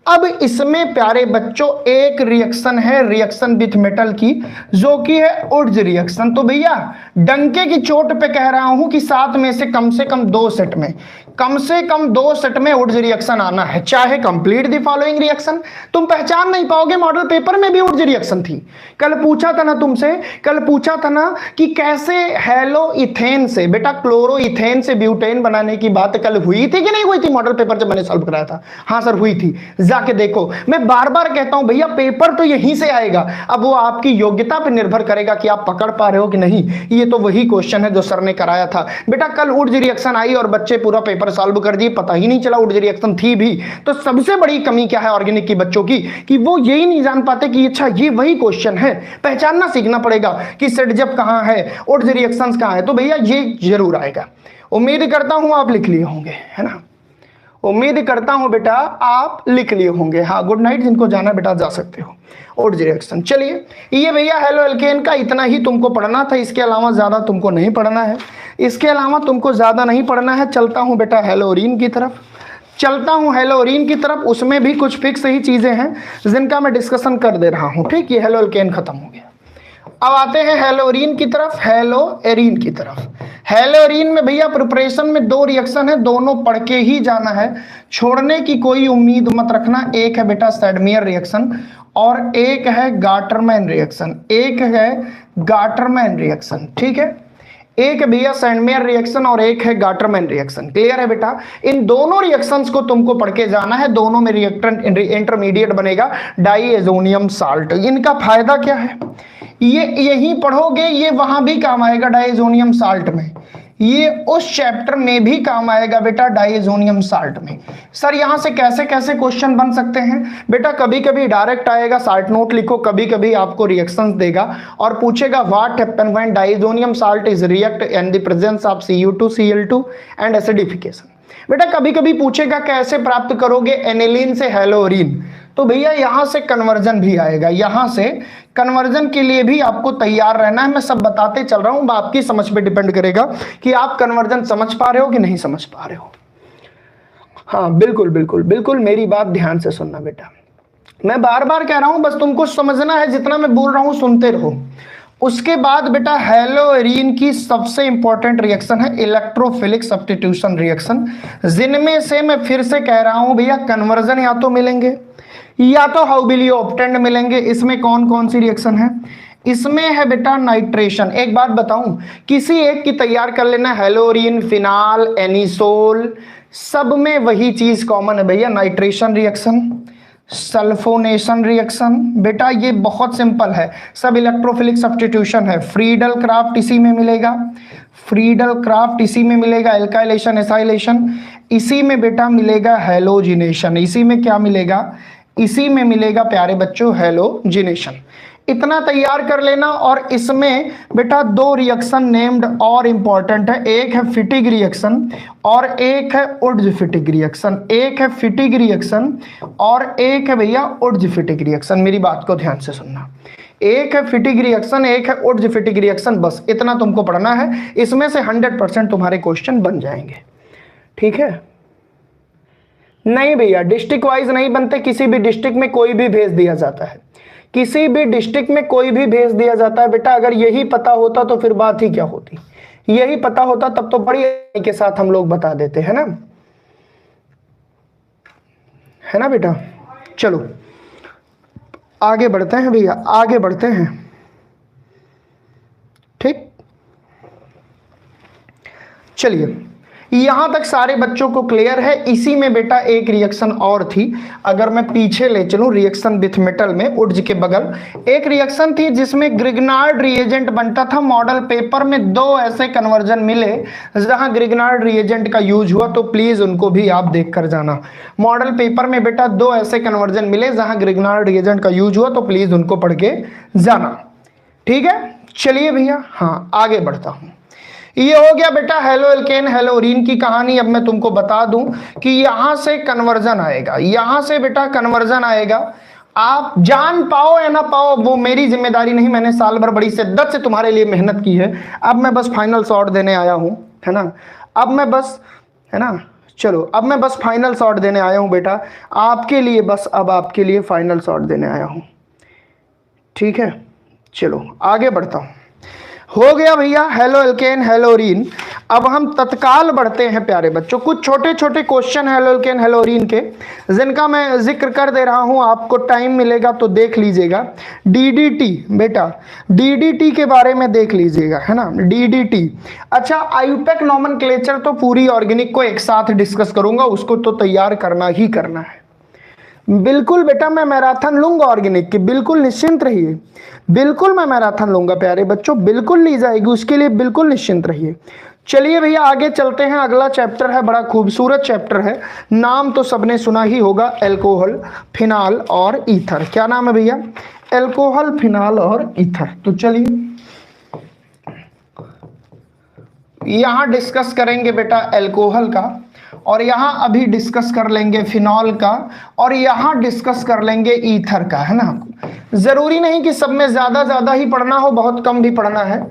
अब इसमें प्यारे बच्चों एक रिएक्शन है, रिएक्शन विथ मेटल की, जो कि है उड्स रिएक्शन। तो भैया डंके की चोट पे कह रहा हूं कि 7 में से कम 2 सेट में, कम से कम 2 सेट में उड्स रिएक्शन आना है, चाहे कंप्लीट द फॉलोइंग रिएक्शन। तुम पहचान नहीं पाओगे, मॉडल पेपर में भी उड्स रिएक्शन थी। कल पूछा था ना तुमसे, कल पूछा था ना कि कैसे हेलो इथेन से बेटा क्लोरो इथेन से ब्यूटेन बनाने की बात कल हुई थी कि नहीं हुई थी? मॉडल पेपर जब मैंने सॉल्व कराया था, हाँ सर हुई थी। जाके देखो, मैं बार बार कहता हूं भैया पेपर तो यहीं से आएगा, अब वो आपकी योग्यता पर निर्भर करेगा कि आप पकड़ पा रहे हो कि नहीं। ये तो वही क्वेश्चन है जो सर ने कराया था बेटा। कल उड्स रिएक्शन आई और बच्चे पूरा पेपर सॉल्व कर दिए, पता ही नहीं चला उड्स रिएक्शन थी भी। तो सबसे बड़ी कमी क्या है ऑर्गेनिक की बच्चों की, कि वो यही नहीं जान पाते कि अच्छा ये वही क्वेश्चन है। पहचानना सीखना पड़ेगा कि सेडजेफ कहां है, उड्स रिएक्शंस कहां है। तो भैया ये जरूर आएगा, उम्मीद करता हूं आप लिख लिए होंगे, है ना। उम्मीद करता हूं बेटा आप लिख लिए होंगे। हाँ गुड नाइट, जिनको जाना बेटा जा सकते हो। उड्स रिएक्शन, चलिए ये भैया हेलो एल्केन का इतना ही तुमको पढ़ना था, इसके अलावा ज्यादा तुमको नहीं पढ़ना है, इसके अलावा तुमको ज्यादा नहीं पढ़ना है। चलता हूं बेटा हेलोरीन की तरफ, चलता हूं हेलोरीन की तरफ। उसमें भी कुछ फिक्स ही चीजें हैं जिनका मैं डिस्कशन कर दे रहा हूं, ठीक। ये हेलो एल्केन खत्म हो गया, अब आते हैं हेलोरीन की तरफ, हेलो एरीन की तरफ। हेलोरीन में भैया प्रिपरेशन में 2 रिएक्शन है, दोनों पढ़ के ही जाना है, छोड़ने की कोई उम्मीद मत रखना। एक है बेटा सैडमियर रिएक्शन और एक है गाटरमैन रिएक्शन, एक है गाटरमैन रिएक्शन, ठीक है। एक भैया सैडमियर रिएक्शन और एक है गाटरमैन रिएक्शन, क्लियर है बेटा। इन दोनों रिएक्शंस को तुमको पढ़ के जाना है, दोनों में रिएक्टेंट इंटरमीडिएट बनेगा डाइएजोनियम साल्ट। इनका फायदा क्या है, ये यहीं पढ़ोगे, ये वहां भी काम आएगा डाइएजोनियम साल्ट में, ये उस चैप्टर में भी काम आएगा बेटा डाइएजोनियम साल्ट में। सर यहां से कैसे कैसे क्वेश्चन बन सकते हैं बेटा, कभी कभी डायरेक्ट आएगा साल्ट नोट लिखो, कभी कभी आपको रिएक्शंस देगा और पूछेगा what happen when diazonium salt is react in the presence of Cu2 Cl2 and acidification. बेटा कभी कभी पूछेगा कैसे प्राप्त करोगे एनिलीन से हेलोरीन, तो भैया यहां से कन्वर्जन भी आएगा, यहां से कन्वर्जन के लिए भी आपको तैयार रहना है। मैं सब बताते चल रहा हूं, आपकी समझ पे डिपेंड करेगा कि आप कन्वर्जन समझ पा रहे हो कि नहीं समझ पा रहे हो। हाँ बिल्कुल बिल्कुल बिल्कुल, मेरी बात ध्यान से सुनना बेटा, मैं बार बार कह रहा हूं, बस तुमको समझना है, जितना मैं बोल रहा हूं सुनते रहो। उसके बाद बेटा हेलोरीन की सबसे इंपॉर्टेंट रिएक्शन है इलेक्ट्रोफिलिक सब्स्टिट्यूशन रिएक्शन, जिनमें से मैं फिर से कह रहा हूं भैया कन्वर्जन या तो मिलेंगे या तो हाउ विल यू ऑब्टेंड मिलेंगे। इसमें कौन कौन सी रिएक्शन है, इसमें है बेटा नाइट्रेशन। एक बात बताऊं, किसी एक की तैयार कर लेना, हेलोरीन, फिनाल, एनिसोल, सब में वही चीज कॉमन है भैया, नाइट्रेशन रिएक्शन। सल्फोनेशन रिएक्शन, बेटा ये बहुत सिंपल है, सब इलेक्ट्रोफिलिक सब्स्टिट्यूशन है। फ्रीडल क्राफ्ट इसी में मिलेगा, फ्रीडल क्राफ्ट इसी में मिलेगा। एल्काइलेशन एसाइलेशन इसी में बेटा मिलेगा। हैलोजिनेशन इसी में क्या मिलेगा, इसी में मिलेगा प्यारे बच्चों हैलोजिनेशन। इतना तैयार कर लेना। और इसमें बेटा दो रिएक्शन नेम्ड और इंपॉर्टेंट है, एक है फिटिग रिएक्शन और एक है उड्ज फिटिग रिएक्शन। एक है फिटिग रिएक्शन और एक है भैया उड्ज फिटिग रिएक्शन। मेरी बात को ध्यान से सुनना, एक है फिटिग रिएक्शन, एक है उड्ज फिटिग रिएक्शन, बस इतना तुमको पढ़ना है। इसमें से 100% तुम्हारे क्वेश्चन बन जाएंगे, ठीक है। नहीं भैया डिस्ट्रिक्ट वाइज नहीं बनते, किसी भी डिस्ट्रिक्ट में कोई भी भेज दिया जाता है, किसी भी डिस्ट्रिक्ट में कोई भी भेज दिया जाता है। बेटा अगर यही पता होता तो फिर बात ही क्या होती, यही पता होता तब तो बड़ी के साथ हम लोग बता देते हैं ना, है ना बेटा। चलो आगे बढ़ते हैं भैया, आगे बढ़ते हैं, ठीक। चलिए यहां तक सारे बच्चों को क्लियर है। इसी में बेटा एक रिएक्शन और थी, अगर मैं पीछे ले चलूं, रिएक्शन विथ मेटल में उड्ज के बगल एक रिएक्शन थी जिसमें ग्रिग्नार्ड रिएजेंट बनता था। मॉडल पेपर में दो ऐसे कन्वर्जन मिले जहां ग्रिग्नार्ड रिएजेंट का यूज हुआ, तो प्लीज उनको भी आप देख कर जाना। मॉडल पेपर में बेटा दो ऐसे कन्वर्जन मिले जहां ग्रिग्नार्ड रिएजेंट का यूज हुआ, तो प्लीज उनको पढ़ के जाना, ठीक है। चलिए भैया हाँ आगे बढ़ता हूं। ये हो गया बेटा हेलो एल्केन हेलोरीन की कहानी। अब मैं तुमको बता दूं कि यहां से कन्वर्जन आएगा, यहां से बेटा कन्वर्जन आएगा। आप जान पाओ या ना पाओ वो मेरी जिम्मेदारी नहीं, मैंने साल भर बड़ी शिद्दत से तुम्हारे लिए मेहनत की है। अब मैं बस फाइनल शॉट देने आया हूं, है ना। अब मैं बस, है ना, चलो अब मैं बस फाइनल शॉट देने आया हूं बेटा आपके लिए, बस अब आपके लिए फाइनल शॉट देने आया हूं, ठीक है। चलो आगे बढ़ता हूं। हो गया भैया हेलो एल्केन हेलोरीन। अब हम तत्काल बढ़ते हैं प्यारे बच्चों। कुछ छोटे छोटे क्वेश्चन हेलो एल्केन हेलोरीन के जिनका मैं जिक्र कर दे रहा हूं, आपको टाइम मिलेगा तो देख लीजिएगा। डीडीटी बेटा, डीडीटी के बारे में देख लीजिएगा, है ना, डीडीटी। अच्छा आयुपेक नॉमेनक्लेचर तो पूरी ऑर्गेनिक को एक साथ डिस्कस करूंगा, उसको तो तैयार करना ही करना है। बिल्कुल बेटा मैं मैराथन लूंगा ऑर्गेनिक की, बिल्कुल निश्चिंत रहिए, बिल्कुल मैं मैराथन लूंगा प्यारे बच्चों, बिल्कुल ली जाएगी, उसके लिए बिल्कुल निश्चिंत रहिए। चलिए भैया आगे चलते हैं। अगला चैप्टर है, बड़ा खूबसूरत चैप्टर है, नाम तो सबने सुना ही होगा, एल्कोहल फिनाल और ईथर। क्या नाम है भैया, एल्कोहल फिनाल और ईथर। तो चलिए यहां डिस्कस करेंगे बेटा एल्कोहल का, और यहां अभी डिस्कस कर लेंगे फिनॉल का, और यहां डिस्कस कर लेंगे ईथर का, है ना। जरूरी नहीं कि सब में ज्यादा ही पढ़ना हो, बहुत कम भी पढ़ना है।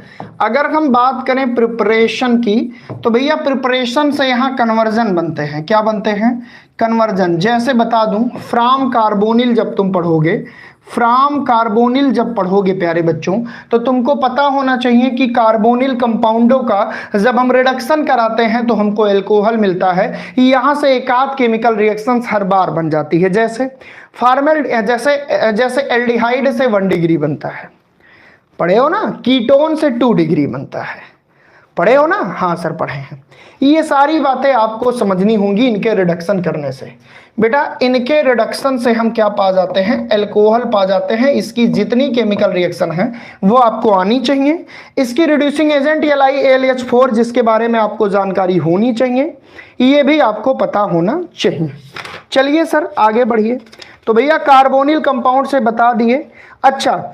अगर हम बात करें प्रिपरेशन की, तो भैया प्रिपरेशन से यहां कन्वर्जन बनते हैं। क्या बनते हैं, कन्वर्जन। जैसे बता दूं, फ्राम कार्बोनिल जब तुम पढ़ोगे, फ्राम कार्बोनिल जब पढ़ोगे प्यारे बच्चों, तो तुमको पता होना चाहिए कि कार्बोनिल कंपाउंडों का जब हम रिडक्शन कराते हैं तो हमको एल्कोहल मिलता है। यहां से एकाध केमिकल रिएक्शंस हर बार बन जाती है। जैसे फार्मल, जैसे एल्डिहाइड से 1 डिग्री बनता है, पढ़े हो ना। कीटोन से 2 डिग्री बनता है, पढ़े हो ना, हाँ सर पढ़े हैं। ये सारी बातें आपको समझनी होंगी इनके रिडक्शन करने से। बेटा इनके रिडक्शन से हम क्या पा जाते हैं, एल्कोहल पा जाते हैं। इसकी जितनी केमिकल रिएक्शन है वो आपको आनी चाहिए। इसकी रिड्यूसिंग एजेंट LiAlH4 जिसके बारे में आपको जानकारी होनी चाहिए, ये भी आपको पता होना चाहिए। चलिए सर आगे बढ़िए। तो भैया कार्बोनिल कंपाउंड से बता दिए। अच्छा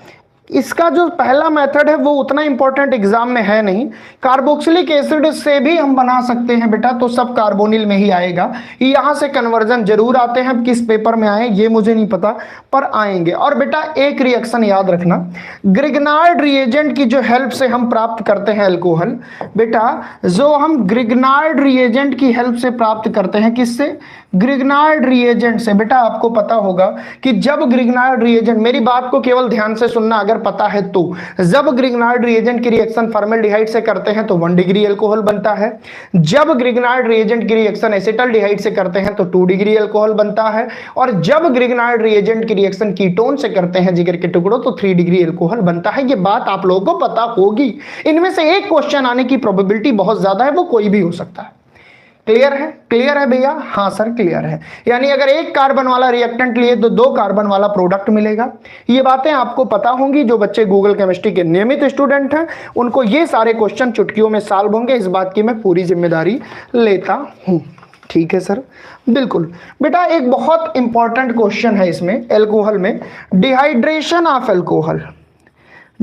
इसका जो पहला मेथड है वो उतना इंपॉर्टेंट एग्जाम में है नहीं। कार्बोक्सिलिक एसिड से भी हम बना सकते हैं बेटा, तो सब कार्बोनिल में ही आएगा। यहां से कन्वर्जन जरूर आते हैं, किस पेपर में आए ये मुझे नहीं पता, पर आएंगे। और बेटा एक रिएक्शन याद रखना, ग्रिग्नार्ड रिएजेंट की जो हेल्प से हम प्राप्त करते हैं एल्कोहल, बेटा जो हम ग्रिग्नार्ड रिएजेंट की हेल्प से प्राप्त करते हैं, किससे, ग्रिग्नार्ड रिएजेंट से। बेटा आपको पता होगा कि जब ग्रिग्नार्ड रिएजेंट, मेरी बात को केवल ध्यान से सुनना अगर पता है तो, जब ग्रिग्नार्ड रिएजेंट की रिएक्शन फॉर्मल्डिहाइड से करते हैं तो 1 डिग्री एल्कोहल बनता है। जब ग्रिग्नार्ड रिएजेंट की रिएक्शन एसिटल्डिहाइड से करते हैं तो 2 डिग्री एल्कोहल बनता है। और जब ग्रिग्नार्ड रिएजेंट की रिएक्शन कीटोन से करते हैं जिगर के टुकड़ों, तो 3 डिग्री एल्कोहल बनता है। ये बात आप लोगों को पता होगी। इनमें से एक क्वेश्चन आने की प्रोबेबिलिटी बहुत ज्यादा है, वो कोई भी हो सकता है। क्लियर है? क्लियर है भैया? हाँ सर क्लियर है। यानी अगर एक कार्बन वाला रिएक्टेंट लिए तो 2 कार्बन वाला प्रोडक्ट मिलेगा। ये बातें आपको पता होंगी, जो बच्चे गूगल केमिस्ट्री के नियमित स्टूडेंट हैं उनको ये सारे क्वेश्चन चुटकियों में सॉल्व होंगे, इस बात की मैं पूरी जिम्मेदारी लेता हूं। ठीक है सर, बिल्कुल। बेटा एक बहुत इंपॉर्टेंट क्वेश्चन है इसमें, एल्कोहल में, dehydration of alcohol.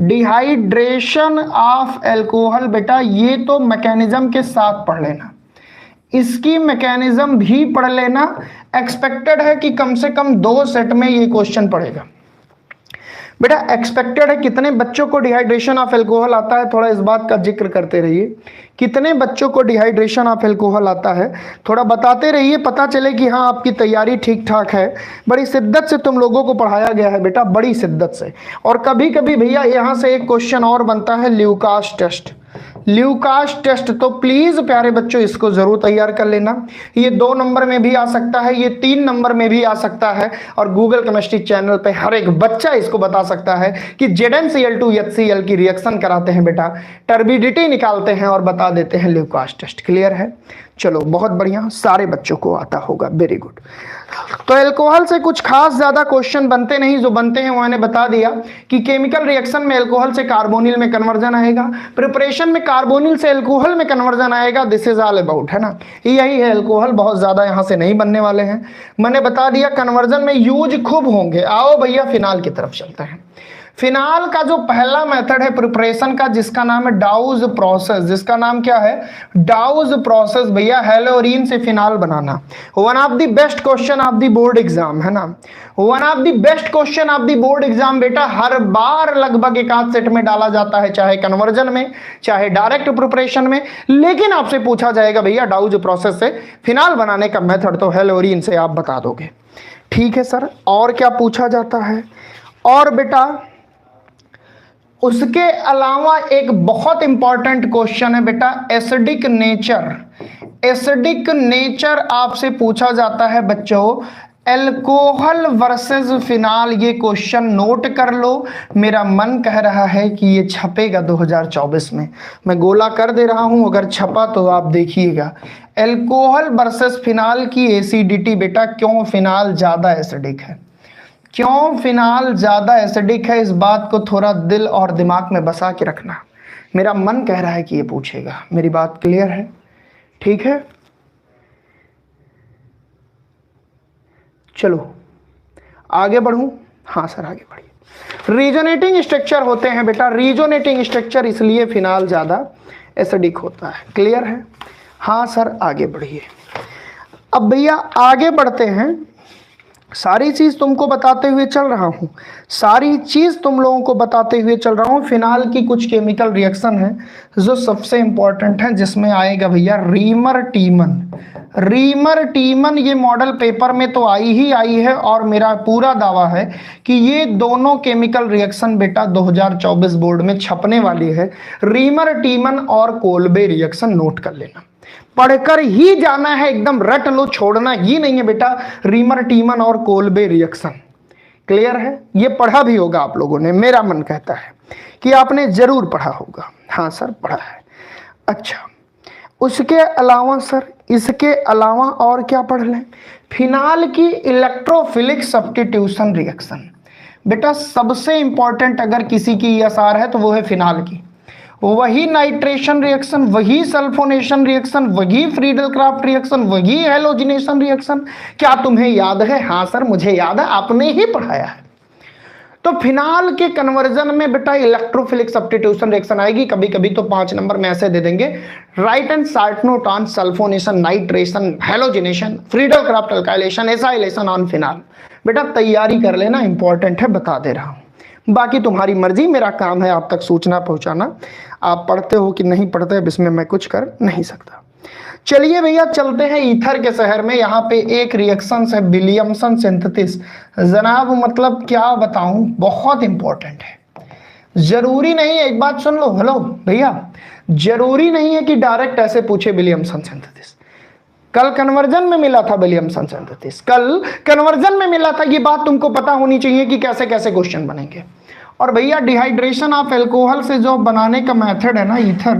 Dehydration of alcohol बेटा ये तो मैकेनिज्म के साथ पढ़ लेना, इसकी मैकेनिज्म भी पढ़ लेना। एक्सपेक्टेड है कि कम से कम 2 सेट में ये क्वेश्चन पढ़ेगा बेटा। एक्सपेक्टेड है कितने बच्चों को डिहाइड्रेशन ऑफ एल्कोहल आता है, थोड़ा इस बात का जिक्र करते रहिए। कितने बच्चों को डिहाइड्रेशन ऑफ एल्कोहल आता है थोड़ा बताते रहिए, पता चले कि हाँ आपकी तैयारी ठीक ठाक है। बड़ी शिद्दत से तुम लोगों को पढ़ाया गया है बेटा, बड़ी शिद्दत से। और कभी कभी भैया यहाँ से एक क्वेश्चन और बनता है, ल्यूकास टेस्ट। ल्यूकास टेस्ट तो प्लीज प्यारे बच्चों इसको जरूर तैयार कर लेना। ये 2 नंबर में भी आ सकता है, ये 3 नंबर में भी आ सकता है, और गूगल केमिस्ट्री चैनल पे हर एक बच्चा इसको बता सकता है कि ZnCl2 HCl की रिएक्शन कराते हैं बेटा, टर्बिडिटी निकालते हैं और बता देते हैं ल्यूकास टेस्ट। क्लियर है? चलो बहुत बढ़िया, सारे बच्चों को आता होगा, वेरी गुड। तो एल्कोहल से कुछ खास ज्यादा क्वेश्चन बनते नहीं, जो बनते हैं वो मैंने बता दिया कि केमिकल रिएक्शन में एल्कोहल से कार्बोनिल में कन्वर्जन आएगा, प्रिपरेशन में कार्बोनिल से एल्कोहल में कन्वर्जन आएगा। दिस इज ऑल अबाउट, है ना, यही है एल्कोहल। बहुत ज्यादा यहां से नहीं बनने वाले हैं, मैंने बता दिया। कन्वर्जन में यूज खूब होंगे। आओ भैया फिनाल की तरफ चलते हैं। फिनाल का जो पहला मेथड है प्रिपरेशन का, जिसका नाम है डाउज प्रोसेस, जिसका नाम क्या है, डाउज प्रोसेस भैया, हेलोरीन से फिनाल बनाना। One of the best question of the board exam, है ना, one of the best question of the board exam बेटा। हर बार लगभग एक आध सेट में डाला जाता है, चाहे कन्वर्जन में चाहे डायरेक्ट प्रिपरेशन में, लेकिन आपसे पूछा जाएगा भैया डाउज प्रोसेस से फिनाल बनाने का मेथड, तो हेलोरीन से आप बता दोगे। ठीक है सर, और क्या पूछा जाता है? और बेटा उसके अलावा एक बहुत इंपॉर्टेंट क्वेश्चन है बेटा, एसिडिक नेचर। एसिडिक नेचर आपसे पूछा जाता है बच्चों, एल्कोहल वर्सेस फिनाल। ये क्वेश्चन नोट कर लो, मेरा मन कह रहा है कि ये छपेगा 2024 में, मैं गोला कर दे रहा हूं, अगर छपा तो आप देखिएगा। एल्कोहल वर्सेस फिनाल की एसिडिटी बेटा, क्यों फिनाल ज्यादा एसिडिक है, क्यों फिनाल ज्यादा एसिडिक है, इस बात को थोड़ा दिल और दिमाग में बसा के रखना। मेरा मन कह रहा है कि ये पूछेगा। मेरी बात क्लियर है? ठीक है, चलो आगे बढ़ूं। हाँ सर आगे बढ़िए। रीजोनेटिंग स्ट्रक्चर होते हैं बेटा, रीजोनेटिंग स्ट्रक्चर, इसलिए फिनाल ज्यादा एसिडिक होता है। क्लियर है? हाँ सर आगे बढ़िए। अब भैया आगे बढ़ते हैं, सारी चीज तुमको बताते हुए चल रहा हूं, सारी चीज तुम लोगों को बताते हुए चल रहा हूं। फिनाल की कुछ केमिकल रिएक्शन है जो सबसे इंपॉर्टेंट है, जिसमें आएगा भैया रीमर टीमन। रीमर टीमन ये मॉडल पेपर में तो आई ही आई है, और मेरा पूरा दावा है कि ये दोनों केमिकल रिएक्शन बेटा 2024 बोर्ड में छपने वाली है। रीमर टीमन और कोल्बे रिएक्शन नोट कर लेना, पढ़कर ही जाना है, एकदम रट लो, छोड़ना ही नहीं है बेटा। रीमर टीमन और कोल्बे रिएक्शन, क्लियर है? ये पढ़ा भी होगा आप लोगों ने, मेरा मन कहता है कि आपने जरूर पढ़ा होगा। हाँ सर पढ़ा है। अच्छा, उसके अलावा सर, इसके अलावा और क्या पढ़ लें? फिनाल की इलेक्ट्रोफिलिक सब्स्टिट्यूशन रिएक्शन बेटा, सबसे इंपॉर्टेंट अगर किसी की ESR है तो वो है फिनाल की। वही नाइट्रेशन रिएक्शन, वही सल्फोनेशन रिएक्शन, वही फ्रीडल क्राफ्ट रिएक्शन, वही हेलोजिनेशन रिएक्शन। क्या तुम्हें याद है? हाँ सर मुझे याद है, आपने ही पढ़ाया है। तो फिनाल के कन्वर्जन में बेटा इलेक्ट्रोफिलिक सब्स्टिट्यूशन रिएक्शन आएगी। कभी कभी तो 5 नंबर में ऐसे दे देंगे, write and side note on sulphonation, nitration, halogenation, Friedel Crafts alkylation, acylation on phenol. बेटा तैयारी कर लेना, इंपॉर्टेंट है, बता दे रहा हूं। बाकी तुम्हारी मर्जी, मेरा काम है आप तक सूचना पहुंचाना। आप पढ़ते हो कि नहीं पढ़ते, अब इसमें मैं कुछ कर नहीं सकता। चलिए भैया चलते हैं ईथर के शहर में। यहाँ पे एक रिएक्शन है विलियमसन सिंथेसिस। जनाब मतलब क्या बताऊं, बहुत इंपॉर्टेंट है। जरूरी नहीं है, एक बात सुन लो, हेलो भैया, जरूरी नहीं है कि डायरेक्ट ऐसे पूछे विलियमसन सिंथेसिस। कल कन्वर्जन में मिला था विलियमसन सिंथेसिस, कल कन्वर्जन में मिला था। ये बात तुमको पता होनी चाहिए कि कैसे कैसे क्वेश्चन बनेंगे। और भैया डिहाइड्रेशन ऑफ एल्कोहल से जो बनाने का मेथड है ना ईथर,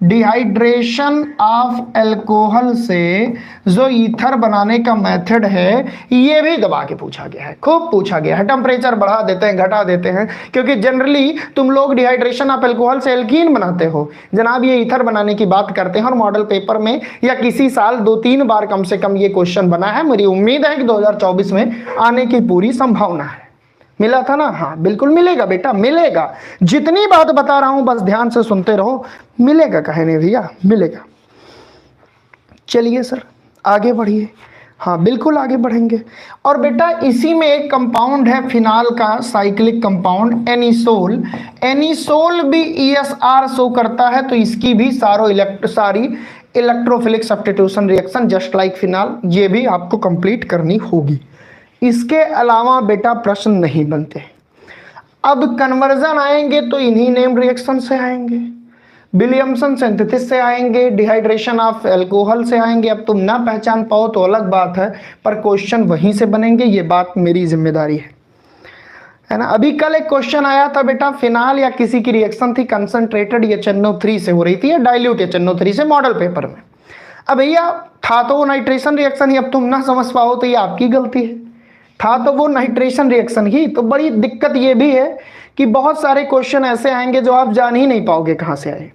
डिहाइड्रेशन ऑफ अल्कोहल से जो ईथर बनाने का मेथड है ये भी दबा के पूछा गया है, खूब पूछा गया है। टेम्परेचर बढ़ा देते हैं, घटा देते हैं, क्योंकि जनरली तुम लोग डिहाइड्रेशन ऑफ अल्कोहल से एल्कीन बनाते हो, जनाब ये ईथर बनाने की बात करते हैं। और मॉडल पेपर में या किसी साल 2-3 बार कम से कम ये क्वेश्चन बना है। मेरी उम्मीद है कि 2024 में आने की पूरी संभावना है। मिला था ना? हाँ बिल्कुल मिलेगा बेटा, मिलेगा। जितनी बात बता रहा हूं बस ध्यान से सुनते रहो, मिलेगा, कहे नहीं भैया, मिलेगा। चलिए सर आगे बढ़िए। हाँ बिल्कुल आगे बढ़ेंगे। और बेटा इसी में एक कंपाउंड है फिनाल का, साइक्लिक कंपाउंड एनिसोल। एनिसोल भी ESR शो करता है, तो इसकी भी सारी electrophilic substitution reaction just like phenol, ये भी आपको कंप्लीट करनी होगी। इसके अलावा बेटा प्रश्न नहीं बनते। अब कन्वर्जन आएंगे तो इन्हीं नेम रिएक्शन से आएंगे, विलियमसन सिंथेसिस से आएंगे, डिहाइड्रेशन ऑफ अल्कोहल से आएंगे। अब तुम ना पहचान पाओ तो अलग बात है, पर क्वेश्चन वहीं से बनेंगे, ये बात मेरी जिम्मेदारी है ना। अभी कल एक क्वेश्चन आया था बेटा, फिनाल या किसी की रिएक्शन थी कंसंट्रेटेड HNO3 से हो रही थी या डाइल्यूट HNO3 से, मॉडल पेपर में। अब भैया था तो वो नाइट्रेशन रिएक्शन ही, अब तुम ना समझ पाओ तो ये आपकी गलती है। था तो वो नाइट्रेशन रिएक्शन ही। तो बड़ी दिक्कत ये भी है कि बहुत सारे क्वेश्चन ऐसे आएंगे जो आप जान ही नहीं पाओगे कहां से आए,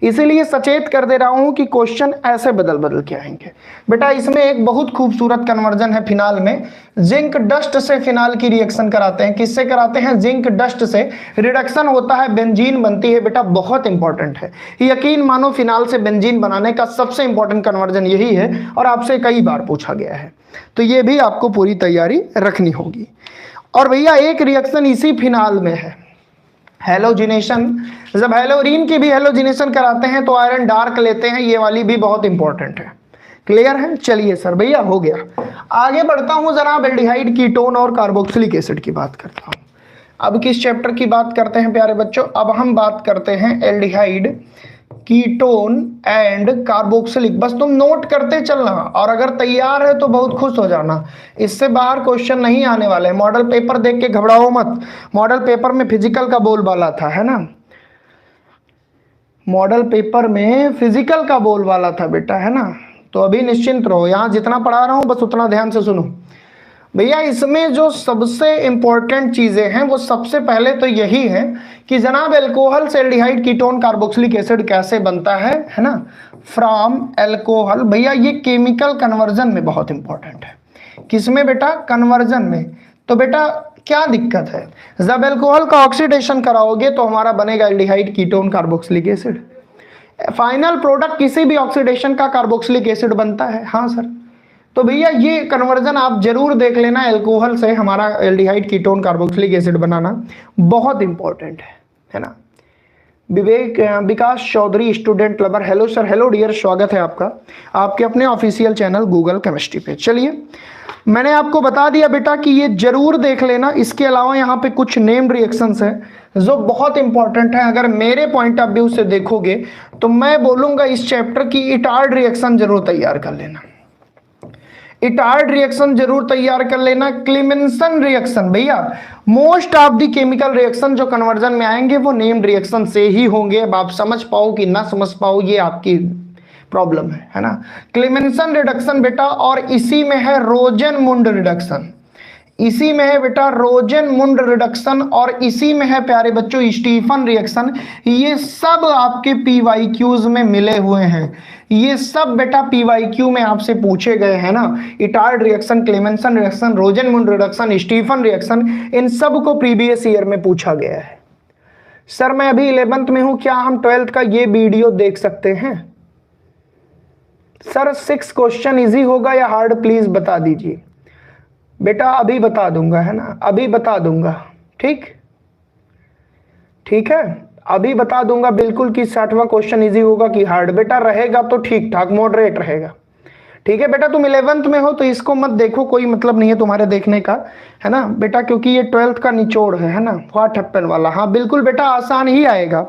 इसीलिए सचेत कर दे रहा हूं कि क्वेश्चन ऐसे बदल बदल के आएंगे। बेटा इसमें एक बहुत खूबसूरत कन्वर्जन है फिनाल में, जिंक डस्ट से फिनाल की रिएक्शन कराते हैं। किससे कराते हैं? जिंक डस्ट से। रिडक्शन होता है, बेंजीन बनती है। बेटा बहुत इंपॉर्टेंट है, यकीन मानो फिनाल से बेंजीन बनाने का सबसे इंपॉर्टेंट कन्वर्जन यही है, और आपसे कई बार पूछा गया है, तो ये भी आपको पूरी तैयारी रखनी होगी। और भैया एक रिएक्शन इसी फिनाल में है, हेलोजिनेशन। जब हेलोरीन की भी हेलोजिनेशन कराते हैं तो आयरन डार्क लेते हैं, ये वाली भी बहुत इंपॉर्टेंट है। क्लियर है? चलिए सर भैया हो गया। आगे बढ़ता हूं, जनाब एल्डिहाइड, कीटोन और कार्बोक्सिलिक एसिड की बात करता हूं। अब किस चैप्टर की बात करते हैं प्यारे बच्चों? अब हम बात करते हैं एल्डिहाइड, कीटोन एंड कार्बोक्सिलिक। बस तुम नोट करते चलना, और अगर तैयार है तो बहुत खुश हो जाना, इससे बाहर क्वेश्चन नहीं आने वाले। मॉडल पेपर देख के घबराओ मत, मॉडल पेपर में फिजिकल का बोलबाला था, है ना? मॉडल पेपर में फिजिकल का बोलबाला था बेटा, है ना? तो अभी निश्चिंत रहो, यहां जितना पढ़ा रहा हूं बस उतना ध्यान से सुनो। भैया इसमें जो सबसे इंपॉर्टेंट चीजें हैं वो सबसे पहले तो यही है कि जनाब अल्कोहल से एल्डिहाइड, कीटोन, कार्बोक्सिलिक एसिड कैसे बनता है ना? From alcohol. भैया ये केमिकल कन्वर्जन में बहुत इंपॉर्टेंट है। किसमें बेटा? कन्वर्जन में। तो बेटा क्या दिक्कत है? जब अल्कोहल का ऑक्सीडेशन कराओगे तो हमारा बनेगा aldehyde, ketone, carboxylic acid. Final product किसी भी ऑक्सीडेशन का कार्बोक्सिलिक एसिड बनता है। हाँ सर। तो भैया ये कन्वर्जन आप जरूर देख लेना, अल्कोहल से हमारा एल्डिहाइड, कीटोन, कार्बोक्सिलिक एसिड बनाना बहुत इंपॉर्टेंट है ना। Vikas Chaudhary, student lover, hello sir. Hello dear, स्वागत है आपका आपके अपने ऑफिशियल चैनल गूगल केमिस्ट्री पे। चलिए मैंने आपको बता दिया बेटा कि ये जरूर देख लेना। इसके अलावा यहाँ पे कुछ नेम रिएक्शंस है जो बहुत इंपॉर्टेंट है। अगर मेरे पॉइंट ऑफ व्यू से देखोगे तो मैं बोलूंगा इस चैप्टर की इटार्ड रिएक्शन जरूर तैयार कर लेना, इटार्ड रिएक्शन जरूर तैयार कर लेना। क्लेमेंसन रिएक्शन, भैया most of the chemical reaction जो कन्वर्जन में आएंगे वो नेम्ड रिएक्शन से ही होंगे। अब आप समझ पाओ कि ना समझ पाओ ये आपकी प्रॉब्लम है ना। क्लेमेंसन रिडक्शन बेटा, और इसी में है रोजेनमुंड रिडक्शन, इसी में है बेटा रोजेनमुंड रिडक्शन, और इसी में है प्यारे बच्चों स्टीफन रिएक्शन। ये सब आपके PYQs में मिले हुए हैं, ये सब बेटा PYQ में आपसे पूछे गए हैं ना। Etard reaction, Clemmensen reaction, Rosenmund reduction, Stephen reaction, इन सब को प्रीवियस ईयर में पूछा गया है। सर मैं अभी 11th में हूं, क्या हम 12th का ये वीडियो देख सकते हैं? सर 6 क्वेश्चन इजी होगा या हार्ड, प्लीज बता दीजिए। बेटा अभी बता दूंगा, है ना, अभी बता दूंगा। ठीक ठीक है, अभी बता दूंगा बिल्कुल कि 60वां क्वेश्चन इजी होगा कि हार्ड। बेटा रहेगा तो ठीक ठाक, मॉडरेट रहेगा। ठीक है बेटा, तुम 11th में हो तो इसको मत देखो, कोई मतलब नहीं है तुम्हारे देखने का, है ना बेटा, क्योंकि ये 12th का निचोड़ है ना, व्हाट हैपन वाला। हाँ बिल्कुल बेटा, आसान ही आएगा।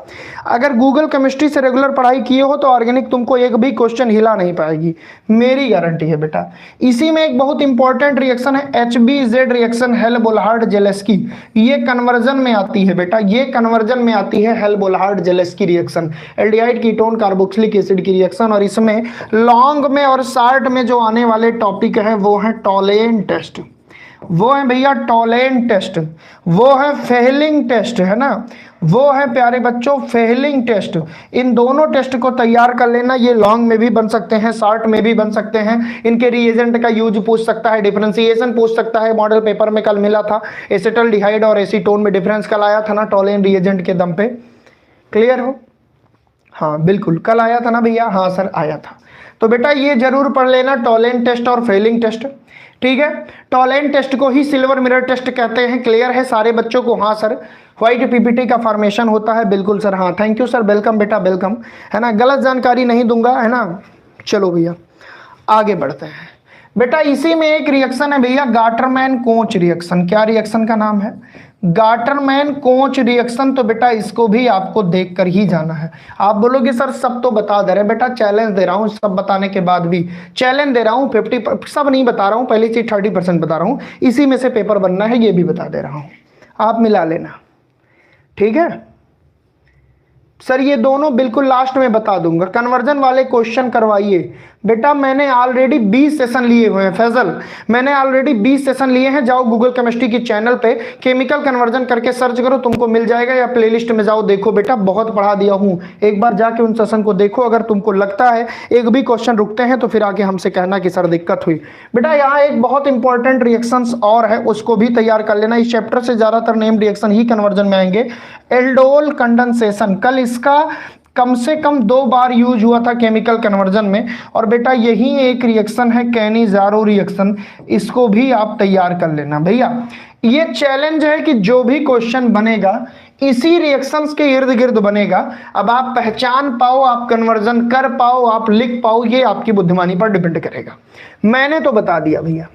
अगर गूगल केमिस्ट्री से रेगुलर पढ़ाई किए हो तो ऑर्गेनिक तुमको एक भी क्वेश्चन हिला नहीं पाएगी, मेरी गारंटी है बेटा। इसी में एक बहुत इंपॉर्टेंट रिएक्शन है HBZ रिएक्शन, हेल-बोलहार्ड जेलेस्की, ये कन्वर्जन में आती है बेटा, ये कन्वर्जन में आती है Hell Volhard Zelinsky reaction, aldehyde ketone carboxylic acid की रिएक्शन। और इसमें लॉन्ग में और शार्ट में जो आने वाले टॉपिक हैं वो है टॉलेंट टेस्ट, वो है भैया टॉलेंट टेस्ट, वो है फेलिंग टेस्ट, है ना, वो है प्यारे बच्चों फेलिंग टेस्ट। इन दोनों टेस्ट को तैयार कर लेना, ये लॉन्ग में भी बन सकते हैं, शॉर्ट में भी बन सकते हैं। इनके रिएजेंट का यूज पूछ सकता है, डिफरेंशिएशन पूछ सकता है, मॉडल पेपर में कल मिला था, एसिटल्डिहाइड और एसीटोन में डिफरेंस कल आया था ना टॉलेन रिएजेंट के दम पे, क्लियर हो? हाँ बिल्कुल, कल आया था ना भैया? हाँ सर आया था। तो बेटा ये जरूर पढ़ लेना, टॉलेंट टेस्ट और फेलिंग टेस्ट, ठीक है। टॉलेंट टेस्ट को ही सिल्वर मिरर टेस्ट कहते हैं, क्लियर है सारे बच्चों को? हाँ सर। व्हाइट पीपीटी का फॉर्मेशन होता है, बिल्कुल सर, हाँ थैंक यू सर, वेलकम बेटा वेलकम, है ना, गलत जानकारी नहीं दूंगा, है ना। चलो भैया आगे बढ़ते हैं। बेटा इसी में एक रिएक्शन है भैया, गाटरमैन कोच रिएक्शन। क्या रिएक्शन का नाम है? Gattermann coach reaction. तो बेटा इसको भी आपको देख कर ही जाना है। आप बोलोगे सर सब तो बता दे रहे हैं, बेटा चैलेंज दे रहा हूं, सब बताने के बाद भी चैलेंज दे रहा हूं, 50 सब नहीं बता रहा हूं, पहली चीज 30% बता रहा हूं, इसी में से पेपर बनना है, ये भी बता दे रहा हूं, आप मिला लेना, ठीक है सर। ये दोनों बिल्कुल लास्ट में बता दूंगा। कन्वर्जन वाले क्वेश्चन करवाइए बेटा, मैंने ऑलरेडी 20 सेशन लिए हुए हैं फैजल, मैंने ऑलरेडी 20 सेशन लिए हैं। जाओ गूगल केमिस्ट्री की चैनल पे केमिकल कन्वर्जन करके सर्च करो, तुमको मिल जाएगा, या प्लेलिस्ट में जाओ देखो बेटा, बहुत पढ़ा दिया हूं। एक बार जाके उन सेशन को देखो, अगर तुमको लगता है एक भी क्वेश्चन रुकते हैं तो फिर आके हमसे कहना कि सर दिक्कत हुई। बेटा यहाँ एक बहुत इंपॉर्टेंट रिएक्शंस और है, उसको भी तैयार कर लेना। इस चैप्टर से ज्यादातर नेम रिएक्शन ही कन्वर्जन में आएंगे। एल्डोल कंडेंसेशन, कल इसका कम से कम 2 बार यूज हुआ था केमिकल कन्वर्जन में। और बेटा यही एक रिएक्शन है कैनिजारो रिएक्शन, इसको भी आप तैयार कर लेना भैया। ये चैलेंज है कि जो भी क्वेश्चन बनेगा इसी रिएक्शंस के इर्द गिर्द बनेगा। अब आप पहचान पाओ, आप कन्वर्जन कर पाओ, आप लिख पाओ, ये आपकी बुद्धिमानी पर डिपेंड करेगा। मैंने तो बता दिया भैया।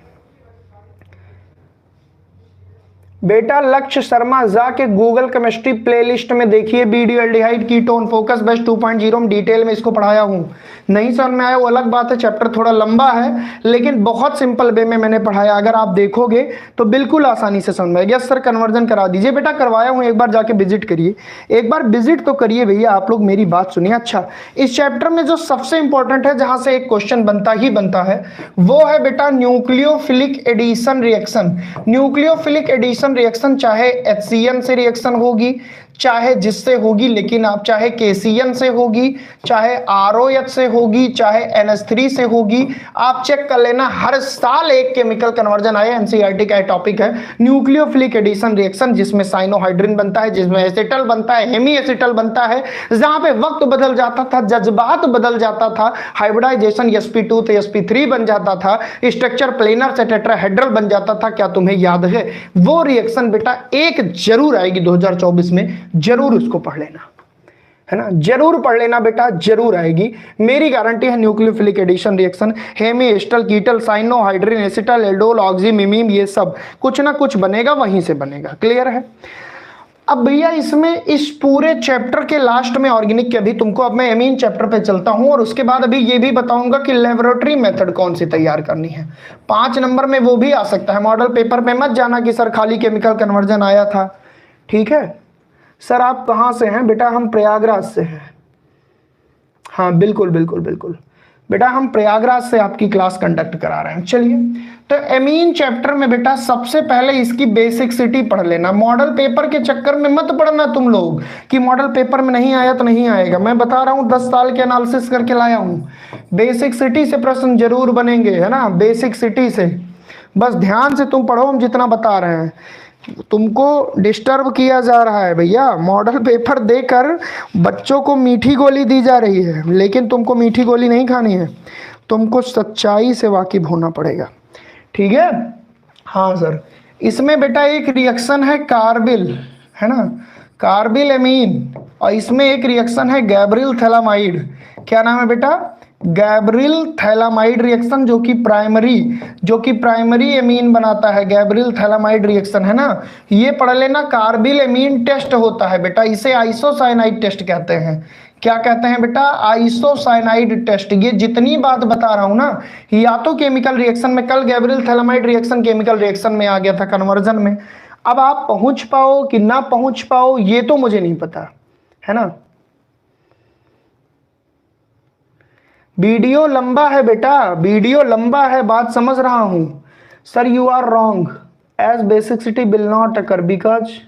बेटा लक्ष्य शर्मा जाके गूगल केमिस्ट्री प्लेलिस्ट में देखिए, video aldehyde ketone focus base 2.0 में डिटेल में इसको पढ़ाया हूं। नहीं समझ में आया वो अलग बात है, चैप्टर थोड़ा लंबा है, लेकिन बहुत सिंपल वे में मैंने पढ़ाया। अगर आप देखोगे तो बिल्कुल आसानी से समझ में आएगा। सर कन्वर्जन करा दीजिए, बेटा करवाया हूं, एक बार जाके विजिट करिए, एक बार विजिट तो करिए भैया। आप लोग मेरी बात सुनिए। अच्छा, इस चैप्टर में जो सबसे इंपॉर्टेंट है, जहां से एक क्वेश्चन बनता ही बनता है, वो है बेटा nucleophilic addition reaction. Nucleophilic addition reaction चाहे HCN से रिएक्शन होगी, चाहे जिससे होगी, लेकिन आप चाहे KCN से होगी, चाहे ROH से होगी, चाहे NH3 से होगी, आप चेक कर लेना। हर साल एक केमिकल कन्वर्जन आया, NCERT का टॉपिक है न्यूक्लियोफिलिक एडिशन रिएक्शन, जिसमें साइनोहाइड्रिन बनता है, जिसमें एसिटल बनता है, हेमी एसिटल बनता है, जहां पे वक्त बदल जाता था, जज्बात बदल जाता था, हाइब्रिडाइजेशन sp2 से sp3 बन जाता था, स्ट्रक्चर प्लेनर से टेट्राहेड्रल बन जाता था। क्या तुम्हें याद है? वो रिएक्शन बेटा एक जरूर आएगी 2024 में, जरूर उसको पढ़ लेना, है ना, जरूर पढ़ लेना बेटा, जरूर आएगी, मेरी गारंटी है। Nucleophilic addition reaction, Hemy एस्टल कीटल cyanohydrin acetal aldol ऑक्सीमिमीन, ये सब कुछ ना कुछ बनेगा, वहीं से बनेगा, क्लियर है। अब भैया इसमें इस पूरे चैप्टर के लास्ट में ऑर्गेनिक के, अभी तुमको, अब मैं एमीन चैप्टर पे चलता हूं, और उसके बाद अभी ये भी बताऊंगा कि लेबोरेटरी मेथड कौन सी तैयार करनी है। 5 नंबर में वो भी आ सकता है, मॉडल पेपर में मत जाना कि सर खाली केमिकल कन्वर्जन आया था, ठीक है। सर आप कहाँ से हैं? बेटा हम प्रयागराज से हैं। हाँ बिल्कुल बिल्कुल बिल्कुल बेटा, हम प्रयागराज से आपकी क्लास कंडक्ट करा रहे हैं। चलिए, तो एमीन चैप्टर में बेटा सबसे पहले इसकी बेसिकसिटी पढ़ लेना। मॉडल पेपर के चक्कर में मत पढ़ना तुम लोग कि मॉडल पेपर में नहीं आया तो नहीं आएगा। मैं बता रहा हूँ 10 साल के एनालिसिस करके लाया हूँ। बेसिकसिटी से प्रश्न जरूर बनेंगे, है ना, बेसिकसिटी से। बस ध्यान से तुम पढ़ो, हम जितना बता रहे हैं। तुमको डिस्टर्ब किया जा रहा है भैया, मॉडल पेपर देकर बच्चों को मीठी गोली दी जा रही है, लेकिन तुमको मीठी गोली नहीं खानी है, तुमको सच्चाई से वाकिफ होना पड़ेगा, ठीक है। हाँ सर, इसमें बेटा एक रिएक्शन है कार्बिल, है ना, कार्बिल एमीन, और इसमें एक रिएक्शन है गैब्रियल थैलामाइड। क्या नाम है बेटा? गैब्रियल थैलामाइड रिएक्शन जो कि प्राइमरी एमीन बनाता है, गैब्रियल थैलामाइड रिएक्शन है ना, ये पढ़ लेना। कार्बिल एमीन टेस्ट होता है बेटा, इसे आइसोसाइनाइड टेस्ट कहते हैं। क्या कहते हैं बेटा? Isocyanide test. ये जितनी बात बता रहा हूं ना, या तो केमिकल रिएक्शन में, कल Gabriel phthalimide reaction chemical reaction में आ गया था कन्वर्जन में। अब आप पहुंच पाओ कि ना पहुंच पाओ ये तो मुझे नहीं पता, है ना। वीडियो लंबा है बेटा, वीडियो लंबा है, बात समझ रहा हूं। Sir you are wrong, as basicity will not occur because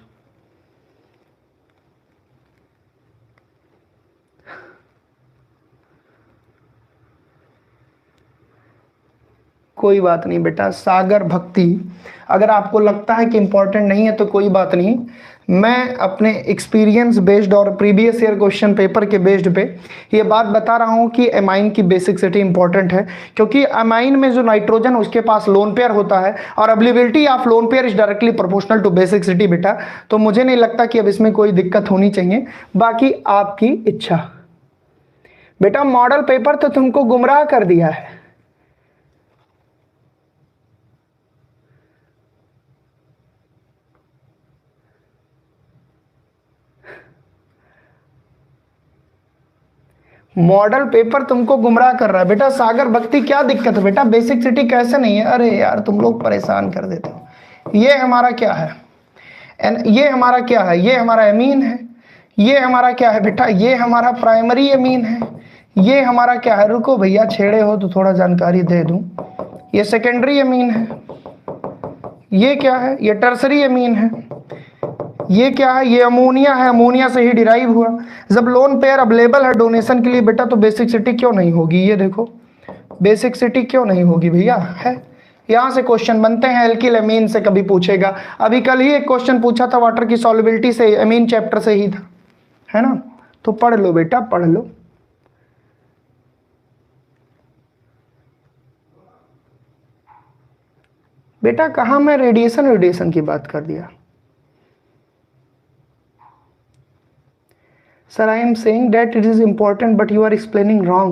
कोई बात नहीं बेटा। सागर भक्ति, अगर आपको लगता है कि इंपॉर्टेंट नहीं है तो कोई बात नहीं, मैं अपने एक्सपीरियंस बेस्ड और प्रीवियस ईयर क्वेश्चन पेपर के बेस्ड पे ये बात बता रहा हूँ कि एमाइन की बेसिसिटी इंपॉर्टेंट है, क्योंकि एमाइन में जो नाइट्रोजन उसके पास लोन पेयर होता है और availability of lone pair is directly proportional to basicity बेटा। तो मुझे नहीं लगता कि अब इसमें कोई दिक्कत होनी चाहिए, बाकी आपकी इच्छा। बेटा मॉडल पेपर तो तुमको गुमराह कर दिया है। मॉडल पेपर तुमको गुमराह कर रहा है बेटा। सागर भक्ति क्या दिक्कत है बेटा? बेसिसिटी कैसे नहीं है? अरे यार तुम लोग परेशान कर देते हो। ये हमारा क्या है? ये हमारा क्या है? ये हमारा एमीन है। ये हमारा क्या है बेटा? ये हमारा प्राइमरी एमीन है। ये हमारा क्या है? रुको भैया, छेड़े हो तो थोड़ा जानकारी दे दूं। ये सेकेंडरी एमीन है। ये क्या है? ये टर्सरी एमीन है। ये क्या है? ये अमोनिया है, अमोनिया से ही डिराइव हुआ। जब लोन पेयर अवेलेबल है डोनेशन के लिए बेटा, तो बेसिसिटी क्यों नहीं होगी? ये देखो, बेसिसिटी क्यों नहीं होगी भैया? है, यहां से क्वेश्चन बनते हैं। एल्किल एमीन से कभी पूछेगा। अभी कल ही एक क्वेश्चन पूछा था वाटर की सॉल्युबिलिटी से, एमीन चैप्टर से ही था, है ना। तो पढ़ लो बेटा, पढ़ लो। बेटा कहां मैं रेडिएशन की बात कर दिया? Sir, I am saying that it is important, but you are explaining wrong.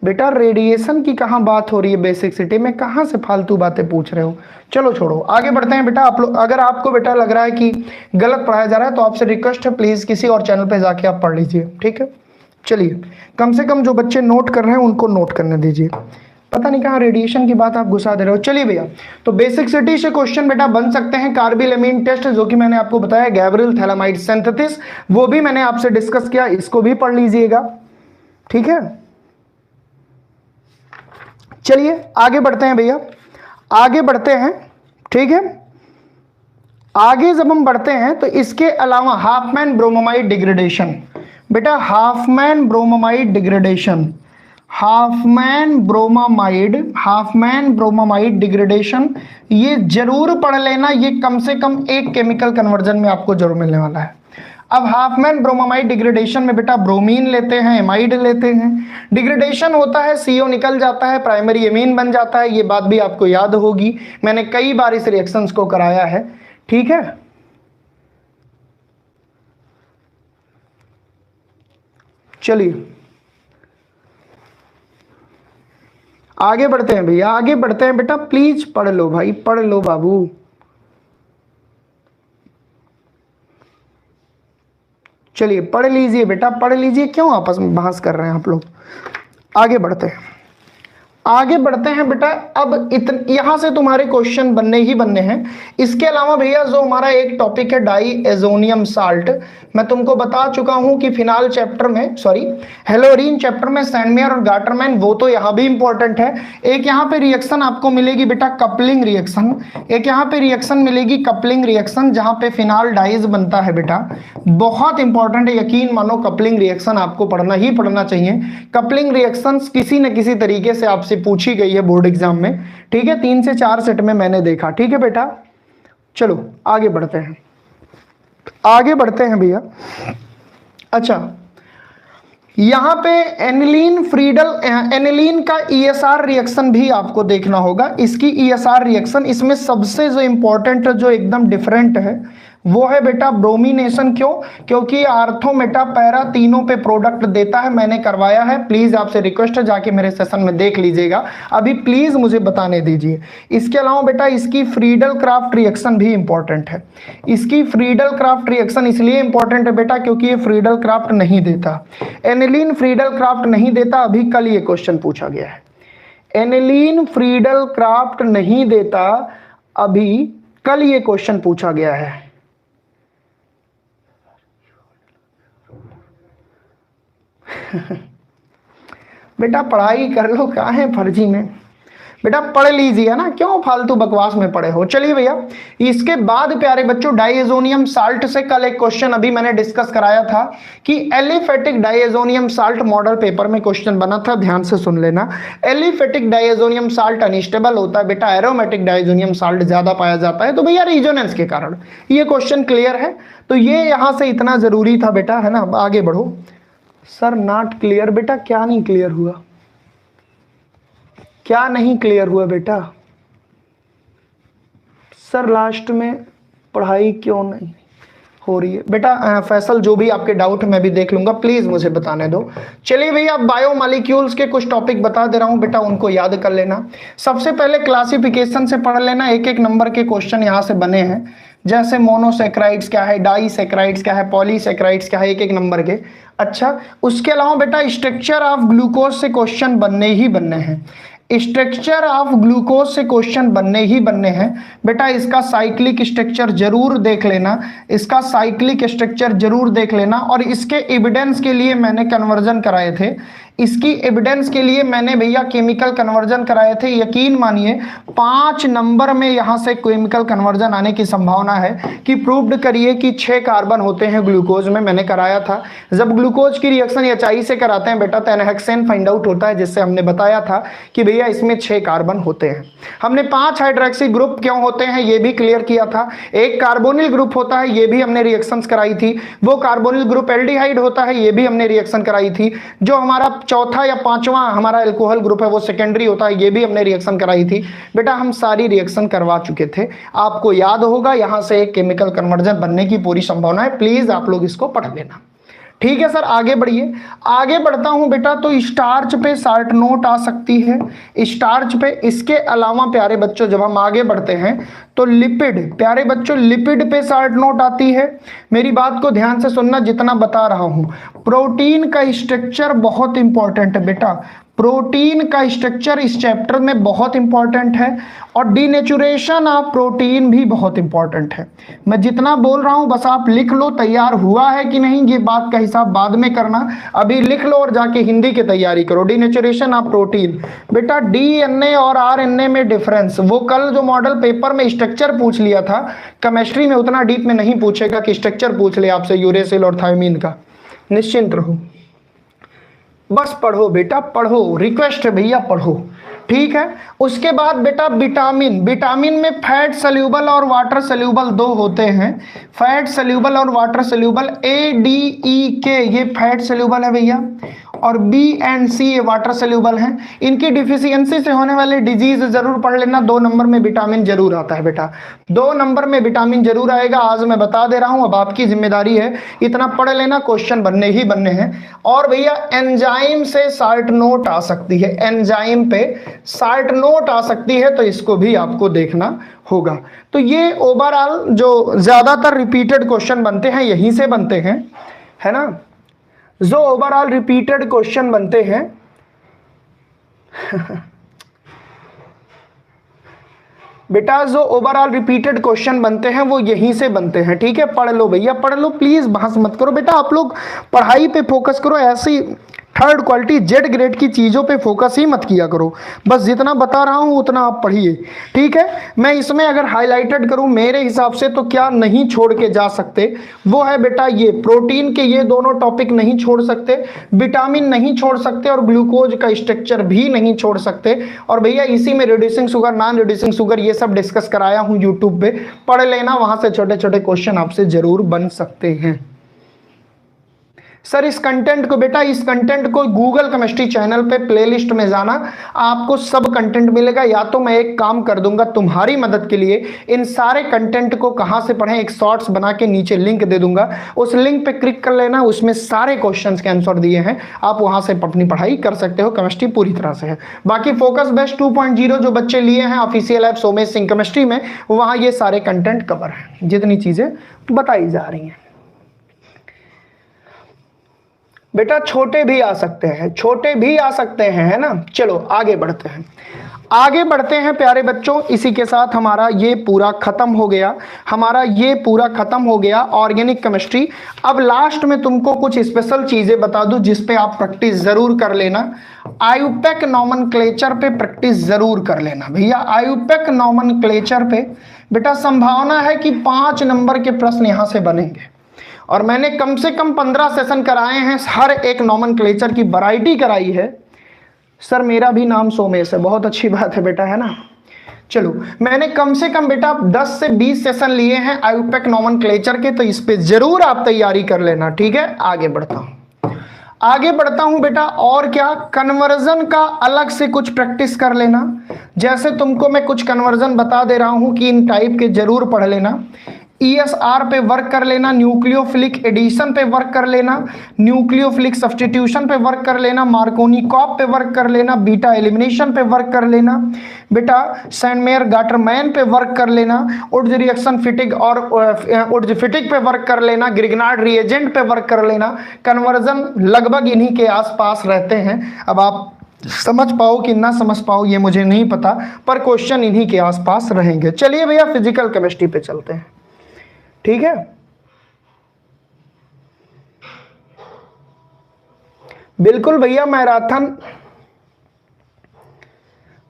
बेटा रेडिएशन की कहाँ बात हो रही है? बेसिसिटी में कहाँ से फालतू बातें पूछ रहे हो? चलो छोड़ो, आगे बढ़ते हैं बेटा। आप लोग, अगर आपको बेटा लग रहा है कि गलत पढ़ाया जा रहा है तो आपसे रिक्वेस्ट है, प्लीज किसी और चैनल पे जाके आप पढ़ लीजिए, ठीक है। चलिए, कम से कम जो बच्चे नोट कर रहे हैं उनको नोट करने दीजिए। पता नहीं कहाँ रेडिएशन की बात आप घुसा दे रहे हो। चलिए भैया, तो बेसिसिटी से क्वेश्चन बेटा बन सकते हैं। कार्बिल एमीन टेस्ट जो कि मैंने आपको बताया, गैब्रियल थैलामाइड सिंथेसिस, वो भी मैंने आपसे डिस्कस किया, इसको भी पढ़ लीजिएगा, ठीक है। चलिए आगे बढ़ते हैं भैया, आगे बढ़ते हैं, ठीक है। आगे जब हम बढ़ते हैं तो इसके अलावा हाफमैन ब्रोमोमाइड डिग्रेडेशन बेटा, Hopman bromamide degradation, Hopman bromamide degradation, ये जरूर पढ़ लेना। ये कम से कम एक केमिकल कन्वर्जन में आपको जरूर मिलने वाला है। अब हाफमैन ब्रोमोमाइड डिग्रेडेशन में बेटा ब्रोमीन लेते हैं, एमाइड लेते हैं, डिग्रेडेशन होता है, CO निकल जाता है, प्राइमरी एमीन बन जाता है। ये बात भी आपको याद होगी, मैंने कई बार इस रिएक्शंस को कराया है, ठीक है। चलिए आगे बढ़ते हैं भैया, आगे बढ़ते हैं बेटा। प्लीज पढ़ लो भाई, पढ़ लो बाबू। चलिए पढ़ लीजिए बेटा, पढ़ लीजिए, क्यों आपस में बहस कर रहे हैं आप लोग। आगे बढ़ते हैं, आगे बढ़ते हैं बेटा। अब यहां से तुम्हारे क्वेश्चन बनने ही बनने हैं। इसके अलावा भैया जो हमारा एक टॉपिक है डाई एजोनियम साल्ट, मैं तुमको बता चुका हूं कि फिनाल चैप्टर में, सॉरी हेलोरीन चैप्टर में सैंडमेयर और गाटरमैन, वो तो यहां भी इंपॉर्टेंट है। एक यहां पे रिएक्शन आपको मिलेगी बेटा कपलिंग रिएक्शन, एक यहां पे रिएक्शन मिलेगी कपलिंग रिएक्शन, जहां पे फिनाल डाइज बनता है बेटा। बहुत इंपॉर्टेंट है, यकीन मानो कपलिंग रिएक्शन आपको पढ़ना ही पढ़ना चाहिए। कपलिंग रिएक्शन किसी न किसी तरीके से आपसे पूछी गई है बोर्ड एग्जाम में, ठीक है। 3 से 4 सेट में मैंने देखा, ठीक है बेटा। चलो आगे बढ़ते हैं, आगे बढ़ते हैं भैया। अच्छा, यहाँ पे एनिलीन का ईएसआर रिएक्शन भी आपको देखना होगा। इसकी ईएसआर रिएक्शन, इसमें सबसे जो इंपॉर्टेंट जो एकदम डिफरेंट है वो है बेटा ब्रोमिनेशन। क्यों? क्योंकि आर्थो मेटा पैरा तीनों पे प्रोडक्ट देता है। मैंने करवाया है, प्लीज आपसे रिक्वेस्ट है जाके मेरे सेशन में देख लीजिएगा, अभी प्लीज मुझे बताने दीजिए। इसके अलावा बेटा इसकी फ्रीडल क्राफ्ट रिएक्शन भी इंपॉर्टेंट है। इसकी फ्रीडल क्राफ्ट रिएक्शन इसलिए इंपॉर्टेंट है बेटा क्योंकि ये फ्रीडल क्राफ्ट नहीं देता। एनिलीन फ्रीडल क्राफ्ट नहीं देता, अभी कल ये क्वेश्चन पूछा गया है। एनिलीन फ्रीडल क्राफ्ट नहीं देता, अभी कल ये क्वेश्चन पूछा गया है। बेटा पढ़ाई कर लो, कहाँ है फर्जी में। बेटा पढ़ लीजिए ना, क्यों फालतू बकवास में पढ़े हो। चलिए भैया, इसके बाद प्यारे बच्चों डाइएजोनियम साल्ट से कल एक क्वेश्चन अभी मैंने डिस्कस कराया था कि aliphatic diazonium salt model paper में क्वेश्चन बना था, ध्यान से सुन लेना। एलिफेटिक डाइएजोनियम साल्ट अनस्टेबल होता है बेटा, एरोमेटिक डाइएजोनियम साल्ट ज्यादा पाया जाता है, तो भैया रिजोनेंस के कारण ये क्वेश्चन क्लियर है। तो ये यहां से इतना जरूरी था बेटा, है ना। आगे बढ़ो। सर नॉट क्लियर, बेटा क्या नहीं क्लियर हुआ, क्या नहीं क्लियर हुआ बेटा? सर लास्ट में पढ़ाई क्यों नहीं हो रही है बेटा? फैसल जो भी आपके डाउट मैं भी देख लूंगा, प्लीज मुझे बताने दो। चलिए भैया, बायोमॉलिक्यूल्स के कुछ टॉपिक बता दे रहा हूं बेटा, उनको याद कर लेना। सबसे पहले क्लासिफिकेशन से पढ़ लेना, एक एक नंबर के क्वेश्चन यहां से बने हैं। जैसे मोनोसेक्राइड्स क्या है, डाइसेक्राइड्स क्या है, पॉलीसेक्राइड्स क्या है, एक एक नंबर के। अच्छा, उसके अलावा बेटा स्ट्रक्चर ऑफ ग्लूकोज से क्वेश्चन बनने ही बनने हैं। स्ट्रक्चर ऑफ ग्लूकोज से क्वेश्चन बनने ही बनने हैं बेटा। इसका साइक्लिक स्ट्रक्चर जरूर देख लेना, इसका साइक्लिक स्ट्रक्चर जरूर देख लेना। और इसके एविडेंस के लिए मैंने कन्वर्जन कराए थे, इसकी एविडेंस के लिए मैंने भैया केमिकल कन्वर्जन कराए थे। यकीन मानिए 5 नंबर में यहां से केमिकल कन्वर्जन आने की संभावना है कि प्रूव्ड करिए कि 6 कार्बन होते हैं ग्लूकोज में, मैंने कराया था। जब ग्लूकोज की रिएक्शन एचआई से कराते हैं बेटा तो एनहेक्सेन फाइंड आउट होता है, जिससे हमने बताया था कि भैया इसमें 6 कार्बन होते हैं। हमने 5 हाइड्रोक्सी ग्रुप क्यों होते हैं ये भी क्लियर किया था। एक कार्बोनिल ग्रुप होता है, ये भी हमने रिएक्शंस कराई थी। वो कार्बोनिल ग्रुप एल्डिहाइड होता है, ये भी हमने रिएक्शन कराई थी। जो हमारा चौथा या पांचवा हमारा अल्कोहल ग्रुप है वो सेकेंडरी होता है, ये भी हमने रिएक्शन कराई थी बेटा। हम सारी रिएक्शन करवा चुके थे, आपको याद होगा। यहां से एक केमिकल कन्वर्जन बनने की पूरी संभावना है, प्लीज आप लोग इसको पढ़ लेना। ठीक है सर, आगे बढ़िए। आगे बढ़ता हूं बेटा, तो स्टार्च पे शार्ट नोट आ सकती है, स्टार्च पे। इसके अलावा प्यारे बच्चों जब हम आगे बढ़ते हैं तो लिपिड, प्यारे बच्चों लिपिड पे शार्ट नोट आती है। मेरी बात को ध्यान से सुनना जितना बता रहा हूं। प्रोटीन का स्ट्रक्चर बहुत इंपॉर्टेंट है बेटा, प्रोटीन का स्ट्रक्चर इस चैप्टर में बहुत इंपॉर्टेंट है। और डीनेचुरेशन ऑफ प्रोटीन भी बहुत इंपॉर्टेंट है। मैं जितना बोल रहा हूं बस आप लिख लो, तैयार हुआ है कि नहीं ये बात का हिसाब बाद में करना। अभी लिख लो और जाके हिंदी की तैयारी करो। डीनेचुरेशन ऑफ प्रोटीन बेटा, डीएनए और आरएनए में डिफरेंस, वो कल जो मॉडल पेपर में स्ट्रक्चर पूछ लिया था, केमिस्ट्री में उतना डीप में नहीं पूछेगा कि स्ट्रक्चर पूछ ले आपसे यूरेसिल और थायमीन का। निश्चिंत रहो, बस पढ़ो बेटा पढ़ो, रिक्वेस्ट है भैया पढ़ो, ठीक है। उसके बाद बेटा विटामिन, विटामिन में फैट सल्यूबल और वाटर सल्यूबल 2 होते हैं। फैट सल्यूबल और water soluble, A D E के ये फैट सल्यूबल है भैया, और बी एंड सी ये वाटर सल्यूबल हैं। इनकी डिफिशियंसी से होने वाले डिजीज जरूर पढ़ लेना। 2 नंबर में विटामिन जरूर आता है बेटा, 2 नंबर में विटामिन जरूर आएगा। आज मैं बता दे रहा हूं, अब आपकी जिम्मेदारी है, इतना पढ़ लेना, क्वेश्चन बनने ही बनने हैं। और भैया एंजाइम से शार्ट नोट आ सकती है, एंजाइम पे शार्ट नोट आ सकती है, तो इसको भी आपको देखना होगा। तो ये ओवरऑल जो ज्यादातर रिपीटेड क्वेश्चन बनते हैं यहीं से बनते हैं, है ना। जो ओवरऑल रिपीटेड क्वेश्चन बनते हैं बेटा, जो ओवरऑल रिपीटेड क्वेश्चन बनते हैं वो यहीं से बनते हैं, ठीक है। पढ़ लो भैया पढ़ लो, प्लीज बहस मत करो बेटा, आप लोग पढ़ाई पे फोकस करो। ऐसी थर्ड क्वालिटी जेड ग्रेड की चीज़ों पे फोकस ही मत किया करो, बस जितना बता रहा हूं उतना आप पढ़िए, ठीक है। मैं इसमें अगर हाईलाइटेड करूं मेरे हिसाब से तो क्या नहीं छोड़ के जा सकते, वो है बेटा ये प्रोटीन के ये दोनों टॉपिक नहीं छोड़ सकते, विटामिन नहीं छोड़ सकते, और ग्लूकोज का स्ट्रक्चर भी नहीं छोड़ सकते। और भैया इसी में reducing sugar, non reducing sugar ये सब डिस्कस कराया हूं यूट्यूब पे, पढ़ लेना, वहां से छोटे छोटे क्वेश्चन आपसे जरूर बन सकते हैं। सर इस कंटेंट को बेटा, इस कंटेंट को गूगल केमिस्ट्री चैनल पे प्लेलिस्ट में जाना, आपको सब कंटेंट मिलेगा। या तो मैं एक काम कर दूंगा तुम्हारी मदद के लिए, इन सारे कंटेंट को कहां से पढ़ें एक शॉर्ट्स बना के नीचे लिंक दे दूंगा, उस लिंक पे क्लिक कर लेना, उसमें सारे क्वेश्चंस के आंसर दिए हैं, आप वहां से अपनी पढ़ाई कर सकते हो। केमिस्ट्री पूरी तरह से है। बाकी फोकस बेस्ट 2.0 जो बच्चे लिए हैं official app Somesh Singh chemistry में, वहां ये सारे कंटेंट कवर है, जितनी चीजें बताई जा रही हैं। बेटा छोटे भी आ सकते हैं, छोटे भी आ सकते हैं, है ना। चलो आगे बढ़ते हैं, आगे बढ़ते हैं प्यारे बच्चों। इसी के साथ हमारा ये पूरा खत्म हो गया, हमारा ये पूरा खत्म हो गया ऑर्गेनिक केमिस्ट्री। अब लास्ट में तुमको कुछ स्पेशल चीजें बता दूं जिस पे आप प्रैक्टिस जरूर कर लेना। आयुपेक नॉमेनक्लेचर पे प्रैक्टिस जरूर कर लेना भैया। आयुपेक नॉमेनक्लेचर पे बेटा संभावना है कि 5 नंबर के प्रश्न यहां से बनेंगे, और मैंने कम से कम 15 सेशन कराए हैं, हर एक नॉमेनक्लेचर की वैरायटी कराई है। सर मेरा भी नाम सोमेश है, बहुत अच्छी बात है बेटा, है ना। चलो मैंने कम से कम बेटा 10 से 20 सेशन लिए हैं आयुपेक नॉमेनक्लेचर के, तो इस पे जरूर आप तैयारी कर लेना, ठीक है। आगे बढ़ता हूं, आगे बढ़ता हूं बेटा। और क्या, कन्वर्जन का अलग से कुछ प्रैक्टिस कर लेना। जैसे तुमको मैं कुछ कन्वर्जन बता दे रहा हूं कि इन टाइप के जरूर पढ़ लेना। ESR पे वर्क कर लेना, न्यूक्लियोफिलिक एडिशन पे वर्क कर लेना, न्यूक्लियोफिलिक सब्स्टिट्यूशन पे वर्क कर लेना, मार्कोनी-कॉप पे वर्क कर लेना, बीटा एलिमिनेशन पे वर्क कर लेना बेटा, सैंडमेयर गाटरमैन पे वर्क कर लेना, उड्ज रिएक्शन फिटिग और उड्ज फिटिग पे वर्क कर लेना, ग्रिग्नार्ड रिएजेंट पे वर्क कर लेना। कन्वर्जन लगभग इन्हीं के आसपास रहते हैं। अब आप समझ पाओ कि ना समझ पाओ ये मुझे नहीं पता, पर क्वेश्चन इन्हीं के आसपास रहेंगे। चलिए भैया फिजिकल केमिस्ट्री पे चलते हैं, ठीक है। बिल्कुल भैया मैराथन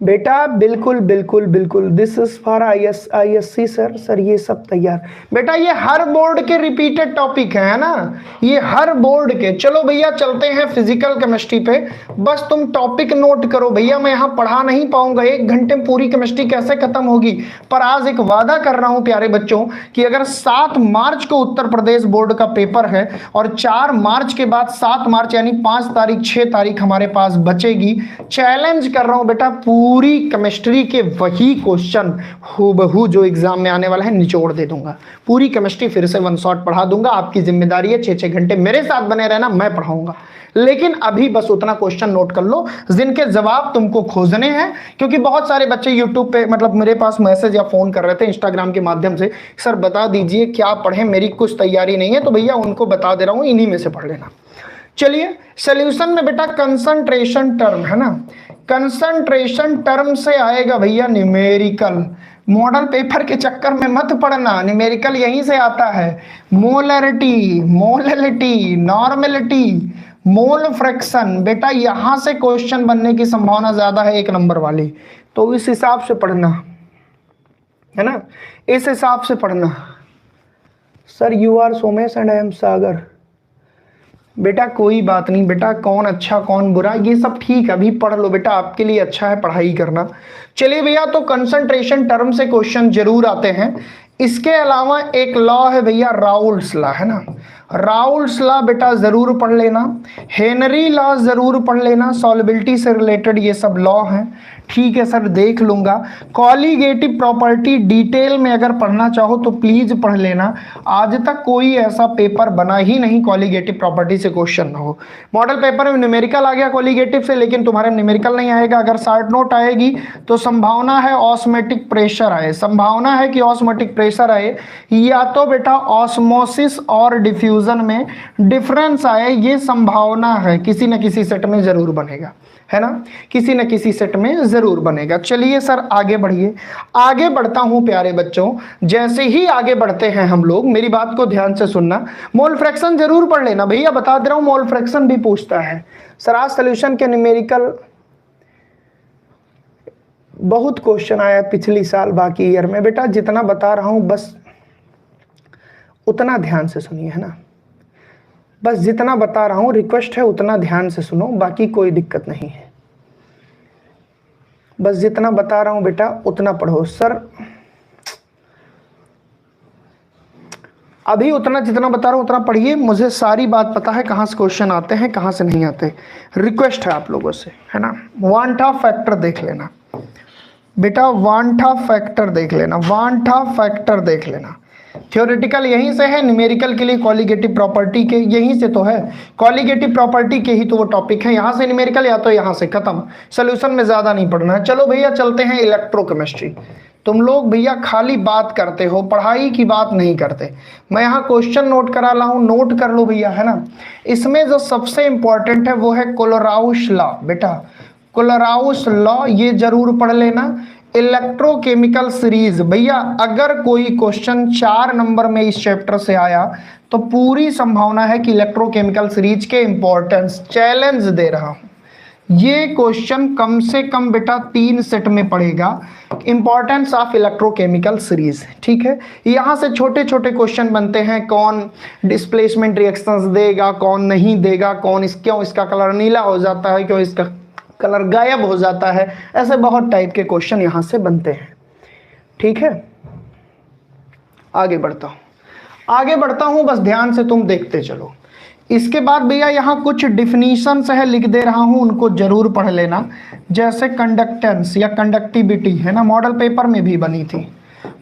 बेटा, बिल्कुल बिल्कुल बिल्कुल, this is for ISC sir. Sir ये सब तैयार बेटा, ये हर बोर्ड के रिपीटेड टॉपिक है ना, ये हर बोर्ड के। चलो भैया चलते हैं फिजिकल केमिस्ट्री पे। बस तुम टॉपिक नोट करो भैया, मैं यहाँ पढ़ा नहीं पाऊंगा, 1 घंटे में पूरी केमिस्ट्री कैसे खत्म होगी। पर आज एक वादा कर रहा हूं प्यारे बच्चों कि अगर 7 मार्च को उत्तर प्रदेश बोर्ड का पेपर है और 4 मार्च के बाद 7 मार्च यानी 5 तारीख 6 तारीख हमारे पास बचेगी, चैलेंज कर रहा हूं बेटा, पूरी केमिस्ट्री के वही क्वेश्चन हूबहू जो एग्जाम में आने वाला है निचोड़ दे दूंगा। पूरी केमिस्ट्री फिर से 1 शॉट पढ़ा दूंगा। आपकी जिम्मेदारी है 6-6 घंटे मेरे साथ बने रहना, मैं पढ़ाऊंगा। लेकिन अभी बस उतना क्वेश्चन नोट कर लो जिनके जवाब तुमको खोजने हैं, क्योंकि बहुत सारे बच्चे यूट्यूब पे मतलब मेरे पास मैसेज या फोन कर रहे थे इंस्टाग्राम के माध्यम से, सर बता दीजिए क्या पढ़ें, मेरी कुछ तैयारी नहीं है। तो भैया उनको बता दे रहा हूं, इन्हीं में से पढ़ लेना। चलिए सॉल्यूशन में बेटा कंसंट्रेशन टर्म है ना, कंसंट्रेशन टर्म से आएगा भैया न्यूमेरिकल। मॉडल पेपर के चक्कर में मत पड़ना, न्यूमेरिकल यहीं से आता है। Molarity, molality, normality, mole fraction, बेटा यहां से क्वेश्चन बनने की संभावना ज्यादा है 1 नंबर वाली, तो इस हिसाब से पढ़ना, है ना, इस हिसाब से पढ़ना। Sir you are Somesh and I am Sagar. बेटा कोई बात नहीं बेटा, कौन अच्छा कौन बुरा ये सब ठीक है, अभी पढ़ लो बेटा, आपके लिए अच्छा है पढ़ाई करना। चलिए भैया, तो कंसंट्रेशन टर्म से क्वेश्चन जरूर आते हैं। इसके अलावा एक लॉ है भैया राउल्स लॉ, है ना, राउल्स लॉ बेटा जरूर पढ़ लेना, हेनरी लॉ जरूर पढ़ लेना, सॉल्युबिलिटी से रिलेटेड ये सब लॉ हैं, ठीक है सर देख लूंगा। कॉलीगेटिव प्रॉपर्टी डिटेल में अगर पढ़ना चाहो तो प्लीज पढ़ लेना, आज तक कोई ऐसा पेपर बना ही नहीं कॉलीगेटिव प्रॉपर्टी से क्वेश्चन ना हो। मॉडल पेपर में न्यूमेरिकल आ गया कॉलीगेटिव से, लेकिन तुम्हारे न्यूमेरिकल नहीं आएगा। अगर शॉर्ट नोट आएगी तो संभावना है ऑस्मेटिक प्रेशर आए, संभावना है कि ऑस्मेटिक प्रेशर आए, या तो बेटा ऑस्मोसिस और डिफ्यूजन में डिफरेंस आए, ये संभावना है, किसी न किसी सेट में जरूर बनेगा, है ना, किसी न किसी सेट में जरूर बनेगा। चलिए सर आगे बढ़िए, आगे बढ़ता हूं प्यारे बच्चों। जैसे ही आगे बढ़ते हैं हम लोग, मेरी बात को ध्यान से सुनना, मोल फ्रैक्शन जरूर पढ़ लेना भैया, बता दे रहा हूं मोल फ्रैक्शन भी पूछता है। सर आज सॉल्यूशन के न्यूमेरिकल बहुत क्वेश्चन आया पिछली साल बाकी ईयर में, बेटा जितना बता रहा हूं बस उतना ध्यान से सुनिए, है ना, बस जितना बता रहा हूं रिक्वेस्ट है उतना ध्यान से सुनो, बाकी कोई दिक्कत नहीं है, बस जितना बता रहा हूं बेटा उतना पढ़ो। सर अभी उतना जितना बता रहा हूँ उतना पढ़िए, मुझे सारी बात पता है कहाँ से क्वेश्चन आते हैं कहाँ से नहीं आते। रिक्वेस्ट है आप लोगों से, है ना। वांटा फैक्टर देख लेना बेटा, वांटा फैक्टर देख लेना, वांटा फैक्टर देख लेना। थ्योरेटिकल यहीं से है, न्यूमेरिकल के लिए कॉलिगेटिव प्रॉपर्टी के यहीं से तो है, कॉलिगेटिव प्रॉपर्टी के ही तो वो टॉपिक है, यहाँ से न्यूमेरिकल या तो यहाँ से, खत्म। सोल्यूशन में ज़्यादा नहीं पढ़ना है। चलो भैया चलते हैं इलेक्ट्रोकेमिस्ट्री। तुम लोग भैया खाली बात करते हो, पढ़ाई की बात नहीं करते। मैं यहाँ क्वेश्चन नोट करा ला हूँ, नोट कर लो भैया, है ना। इसमें जो सबसे इंपॉर्टेंट है वो है कोलोराउस लॉ बेटा, कोलोराउस लॉ ये जरूर पढ़ लेना। इलेक्ट्रोकेमिकल सीरीज भैया, अगर कोई क्वेश्चन 4 नंबर में इस चैप्टर से आया तो पूरी संभावना है कि इलेक्ट्रोकेमिकल सीरीज के इंपॉर्टेंस, चैलेंज दे रहा हूं, ये क्वेश्चन कम से कम बेटा 3 सेट में पड़ेगा, इंपॉर्टेंस ऑफ इलेक्ट्रोकेमिकल सीरीज। ठीक है, यहां से छोटे छोटे क्वेश्चन बनते हैं, कौन डिस्प्लेसमेंट रिएक्शंस देगा, कौन नहीं देगा, कौन क्यों इसका कलर नीला हो जाता है, क्यों इसका कलर गायब हो जाता है, ऐसे बहुत टाइप के क्वेश्चन यहां से बनते हैं। ठीक है, आगे बढ़ता हूं, बस ध्यान से तुम देखते चलो। इसके बाद भैया यहाँ कुछ डिफिनीशंस है, लिख दे रहा हूं, उनको जरूर पढ़ लेना। जैसे कंडक्टेंस या कंडक्टिविटी, है ना, मॉडल पेपर में भी बनी थी।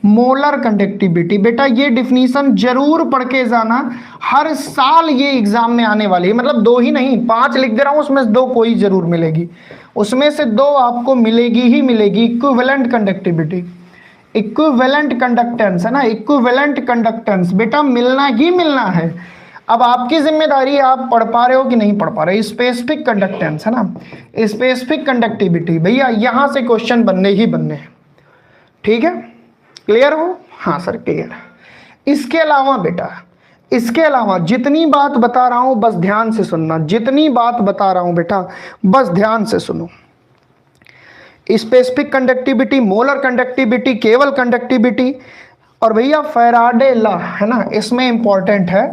मोलर कंडक्टिविटी बेटा, ये डिफिनीशन जरूर पढ़ के जाना, हर साल ये एग्जाम में आने वाली है। मतलब 2 ही नहीं, 5 लिख दे रहा हूं, उसमें से 2 कोई जरूर मिलेगी, उसमें से 2 आपको मिलेगी ही मिलेगी। इक्विवेलेंट कंडक्टिविटी, इक्विवेलेंट कंडक्टेंस, है ना, इक्विवेलेंट कंडक्टेंस बेटा मिलना ही मिलना है। अब आपकी जिम्मेदारी है आप पढ़ पा रहे हो कि नहीं पढ़ पा रहे। स्पेसिफिक कंडक्टेंस, है ना, स्पेसिफिक कंडक्टिविटी भैया यहां से क्वेश्चन बनने ही बनने हैं। ठीक है, क्लियर हो? हाँ सर क्लियर है। इसके अलावा बेटा, इसके अलावा जितनी बात बता रहा हूं बस ध्यान से सुनना, जितनी बात बता रहा हूं बेटा बस ध्यान से सुनो। स्पेसिफिक कंडक्टिविटी, मोलर कंडक्टिविटी, केवल कंडक्टिविटी, और भैया फैराडे लॉ, है ना, इसमें इंपॉर्टेंट है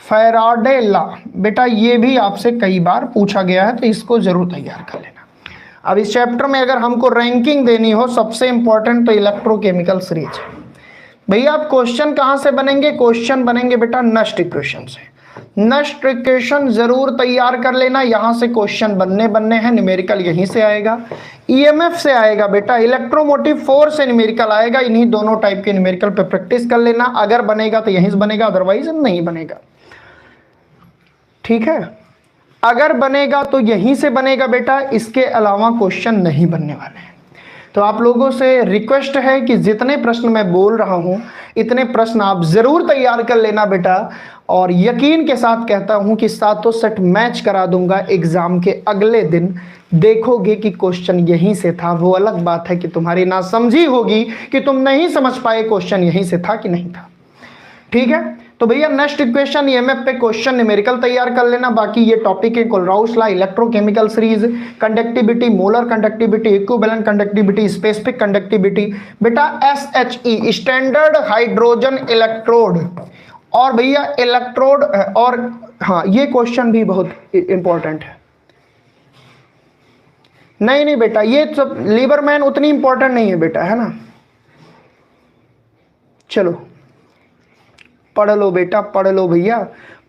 फैराडे लॉ बेटा, ये भी आपसे कई बार पूछा गया है तो इसको जरूर तैयार कर लेना। अब इस चैप्टर में अगर हमको रैंकिंग देनी हो, सबसे इंपॉर्टेंट तो इलेक्ट्रोकेमिकल सीरीज है भैया। अब क्वेश्चन कहां से बनेंगे? क्वेश्चन बनेंगे बेटा नष्ट इक्वेशन से। नष्ट इक्वेशन जरूर तैयार कर लेना, यहां से क्वेश्चन बनने हैं। न्यूमेरिकल यहीं से आएगा, ईएमएफ से आएगा बेटा, इलेक्ट्रोमोटिव फोर्स से न्यूमेरिकल आएगा। इन्हीं दोनों टाइप के न्यूमेरिकल पे प्रैक्टिस कर लेना, अगर बनेगा तो यहीं से बनेगा, अदरवाइज नहीं बनेगा। ठीक है, अगर बनेगा तो यहीं से बनेगा बेटा, इसके अलावा क्वेश्चन नहीं बनने वाले हैं। तो आप लोगों से रिक्वेस्ट है कि जितने प्रश्न मैं बोल रहा हूं इतने प्रश्न आप जरूर तैयार कर लेना बेटा, और यकीन के साथ कहता हूं कि 7 सेट मैच करा दूंगा एग्जाम के अगले दिन। देखोगे कि क्वेश्चन यहीं से था। वो अलग बात है कि तुम्हारी नासमझी होगी कि तुम नहीं समझ पाए क्वेश्चन यहीं से था कि नहीं था। ठीक है, तो भैया नेक्स्ट इक्वेशन ईएमएफ पे क्वेश्चन न्यूमेरिकल तैयार कर लेना। बाकी ये टॉपिक है Kohlrausch law, electrochemical series, conductivity, molar conductivity, equivalent conductivity, specific conductivity बेटा, एसएचई स्टैंडर्ड हाइड्रोजन इलेक्ट्रोड, और भैया इलेक्ट्रोड, और हाँ ये क्वेश्चन भी बहुत इंपॉर्टेंट है। नहीं बेटा, ये सब लीबरमैन उतनी इंपॉर्टेंट नहीं है बेटा, है ना। चलो पढ़ लो बेटा, पढ़ लो भैया,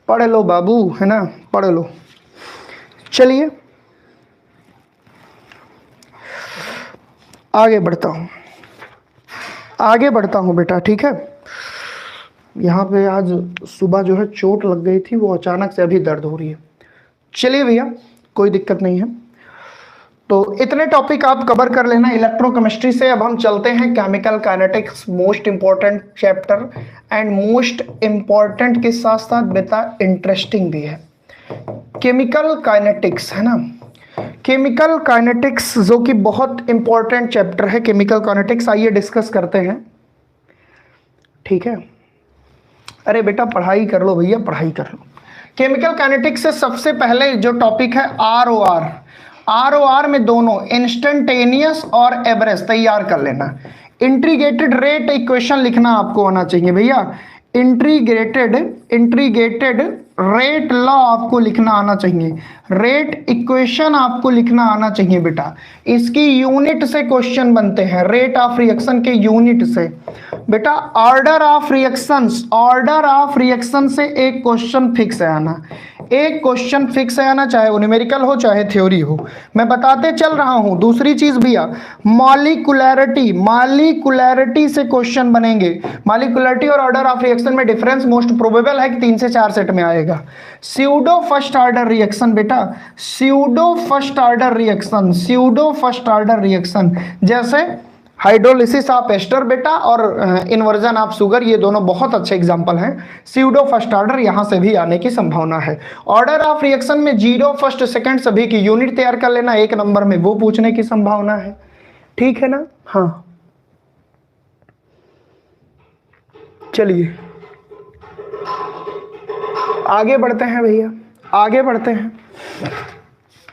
पढ़ लो बाबू, है ना, पढ़ लो। चलिए आगे बढ़ता हूं बेटा। ठीक है, यहाँ पे आज सुबह जो है चोट लग गई थी, वो अचानक से अभी दर्द हो रही है। चलिए भैया कोई दिक्कत नहीं है, तो इतने टॉपिक आप कवर कर लेना इलेक्ट्रोकेमिस्ट्री से। अब हम चलते हैं chemical kinetics, most important chapter and most important के साथ साथ बेटा इंटरेस्टिंग भी है। केमिकल काइनेटिक्स, है ना, केमिकल काइनेटिक्स जो कि बहुत इंपॉर्टेंट चैप्टर है केमिकल काइनेटिक्स। आइए डिस्कस करते हैं। ठीक है, अरे बेटा पढ़ाई कर लो भैया, पढ़ाई कर लो। केमिकल काइनेटिक्स से सबसे पहले जो टॉपिक है आरओआर, आरओआर में दोनों इंस्टेंटेनियस और एवरेज तैयार कर लेना। इंटीग्रेटेड रेट इक्वेशन लिखना आपको आना चाहिए भैया, इंटीग्रेटेड रेट लॉ आपको लिखना आना चाहिए, रेट इक्वेशन आपको लिखना आना चाहिए बेटा। इसकी यूनिट से क्वेश्चन बनते हैं, रेट ऑफ रिएक्शन के यूनिट से बेटा। Order of reactions, order of reaction से एक क्वेश्चन फिक्स है आना, एक क्वेश्चन फिक्स है आना, चाहे वो न्यूमेरिकल हो चाहे थ्योरी हो, मैं बताते चल रहा हूं। दूसरी चीज भैया मॉलिक्यूलैरिटी, मॉलिक्यूलैरिटी से क्वेश्चन बनेंगे। मॉलिक्यूलैरिटी और ऑर्डर ऑफ रिएक्शन में डिफरेंस मोस्ट प्रोबेबल है कि 3 से 4 सेट में आएगा। स्यूडो फर्स्ट ऑर्डर रिएक्शन बेटा, pseudo first order reaction, pseudo first order reaction जैसे हाइड्रोलिसिस ऑफ एस्टर बेटा और इन्वर्जन ऑफ शुगर, ये दोनों बहुत अच्छे एग्जांपल हैं। स्यूडो फर्स्ट ऑर्डर यहां से भी आने की संभावना है। ऑर्डर ऑफ रिएक्शन में जीरो फर्स्ट सेकंड सभी की यूनिट तैयार कर लेना, एक नंबर में वो पूछने की संभावना है, ठीक है ना। हाँ चलिए आगे बढ़ते हैं भैया, आगे बढ़ते हैं।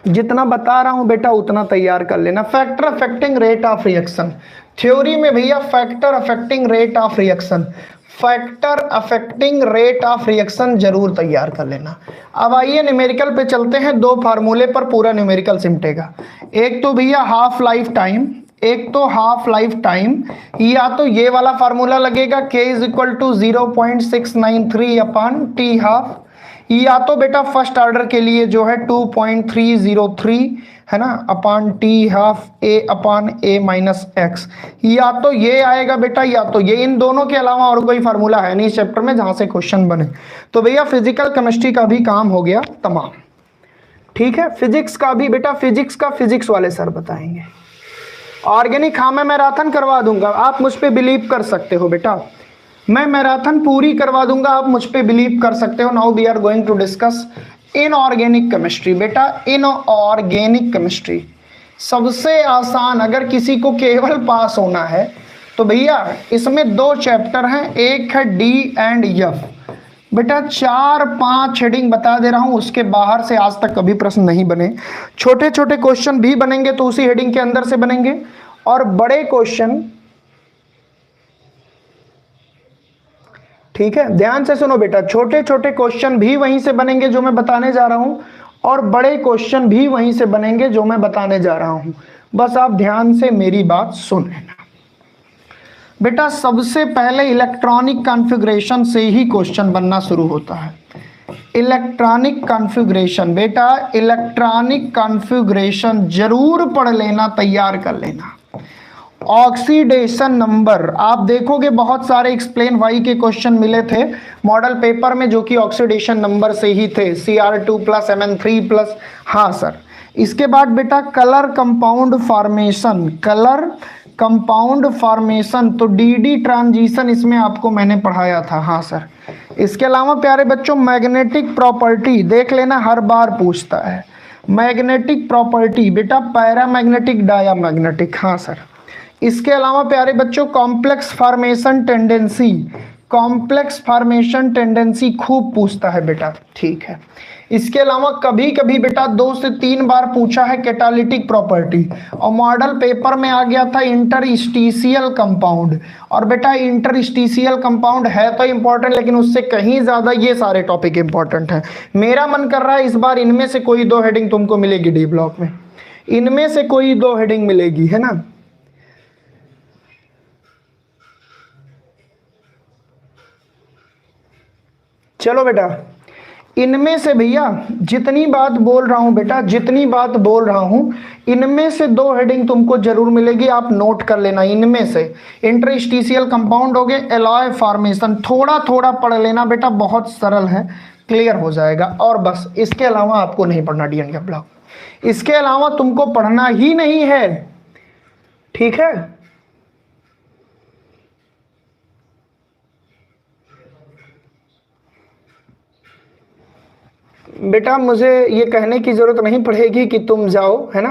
जितना बता रहा हूं बेटा उतना तैयार कर लेना। Factor affecting rate of reaction, theory में भैया factor affecting rate of reaction, factor affecting rate of reaction जरूर तैयार कर लेना। अब आइए न्यूमेरिकल पे चलते हैं, 2 फार्मूले पर पूरा न्यूमेरिकल सिमटेगा। एक तो भैया हाफ लाइफ टाइम, एक तो हाफ लाइफ टाइम, या तो ये वाला फार्मूला लगेगा k is equal to 0.693 upon T half, या तो बेटा फर्स्ट ऑर्डर के लिए जो है 2.303 है ना upon T half a upon a minus x, या तो ये आएगा बेटा या तो ये। इन दोनों के अलावा और कोई फार्मूला है नहीं इस चैप्टर में जहां से क्वेश्चन बने। तो भैया फिजिकल केमिस्ट्री का भी काम हो गया तमाम, ठीक है। फिजिक्स का भी बेटा, फिजिक्स का फिजिक्स वाले सर बताएंगे। ऑर्गेनिक हाँ मैं मैराथन करवा दूंगा, आप मुझ पे बिलीव कर सकते हो बेटा, मैं मैराथन पूरी करवा दूंगा, आप मुझ पे बिलीव कर सकते हो। Now we are going to discuss inorganic chemistry बेटा। इनऑर्गेनिक केमिस्ट्री सबसे आसान, अगर किसी को केवल पास होना है तो भैया इसमें 2 चैप्टर हैं, एक है डी एंड एफ बेटा। 4-5 हेडिंग बता दे रहा हूं, उसके बाहर से आज तक कभी प्रश्न नहीं बने। छोटे छोटे क्वेश्चन भी बनेंगे तो उसी हेडिंग के अंदर से बनेंगे, और बड़े क्वेश्चन, ठीक है ध्यान से सुनो बेटा, छोटे छोटे क्वेश्चन भी वहीं से बनेंगे जो मैं बताने जा रहा हूं, और बड़े क्वेश्चन भी वहीं से बनेंगे जो मैं बताने जा रहा हूं। बस आप ध्यान से मेरी बात सुन लेना बेटा। सबसे पहले इलेक्ट्रॉनिक कॉन्फ़िगरेशन से ही क्वेश्चन बनना शुरू होता है। इलेक्ट्रॉनिक कॉन्फ़िगरेशन बेटा, इलेक्ट्रॉनिक कॉन्फ़िगरेशन जरूर पढ़ लेना, तैयार कर लेना। ऑक्सीडेशन नंबर आप देखोगे बहुत सारे एक्सप्लेन वाई के क्वेश्चन मिले थे मॉडल पेपर में जो कि ऑक्सीडेशन नंबर से ही थे, Cr2 प्लस Mn3 प्लस। हाँ सर, इसके बाद बेटा colour compound formation, colour compound formation, तो डी ट्रांजिशन इसमें आपको मैंने पढ़ाया था। हाँ सर, इसके अलावा प्यारे बच्चों मैग्नेटिक प्रॉपर्टी देख लेना, हर बार पूछता है मैग्नेटिक प्रॉपर्टी बेटा, पैरामैग्नेटिक डायामैग्नेटिक। हाँ सर, इसके अलावा प्यारे बच्चों complex formation tendency, complex formation tendency खूब पूछता है बेटा, ठीक है। इसके अलावा कभी कभी बेटा 2 से 3 बार पूछा है कैटालिटिक प्रॉपर्टी, और मॉडल पेपर में आ गया था इंटरस्टिशियल कंपाउंड। और बेटा इंटरस्टिशियल कंपाउंड है तो इंपॉर्टेंट, लेकिन उससे कहीं ज्यादा ये सारे टॉपिक इंपॉर्टेंट हैं। मेरा मन कर रहा है इस बार इनमें से कोई 2 हेडिंग तुमको मिलेगी डी ब्लॉक में, इनमें से कोई 2 हेडिंग मिलेगी, है ना। चलो बेटा, इनमें से भैया जितनी बात बोल रहा हूं बेटा, जितनी बात बोल रहा हूं, इनमें से 2 हेडिंग तुमको जरूर मिलेगी, आप नोट कर लेना। इनमें से इंटरस्टिशियल कंपाउंड हो गए, एलॉय फॉर्मेशन, थोड़ा थोड़ा पढ़ लेना बेटा, बहुत सरल है, क्लियर हो जाएगा। और बस इसके अलावा आपको नहीं पढ़ना डी एंड के ब्लॉक, इसके अलावा तुमको पढ़ना ही नहीं है, ठीक है। बेटा मुझे ये कहने की जरूरत नहीं पड़ेगी कि तुम जाओ, है ना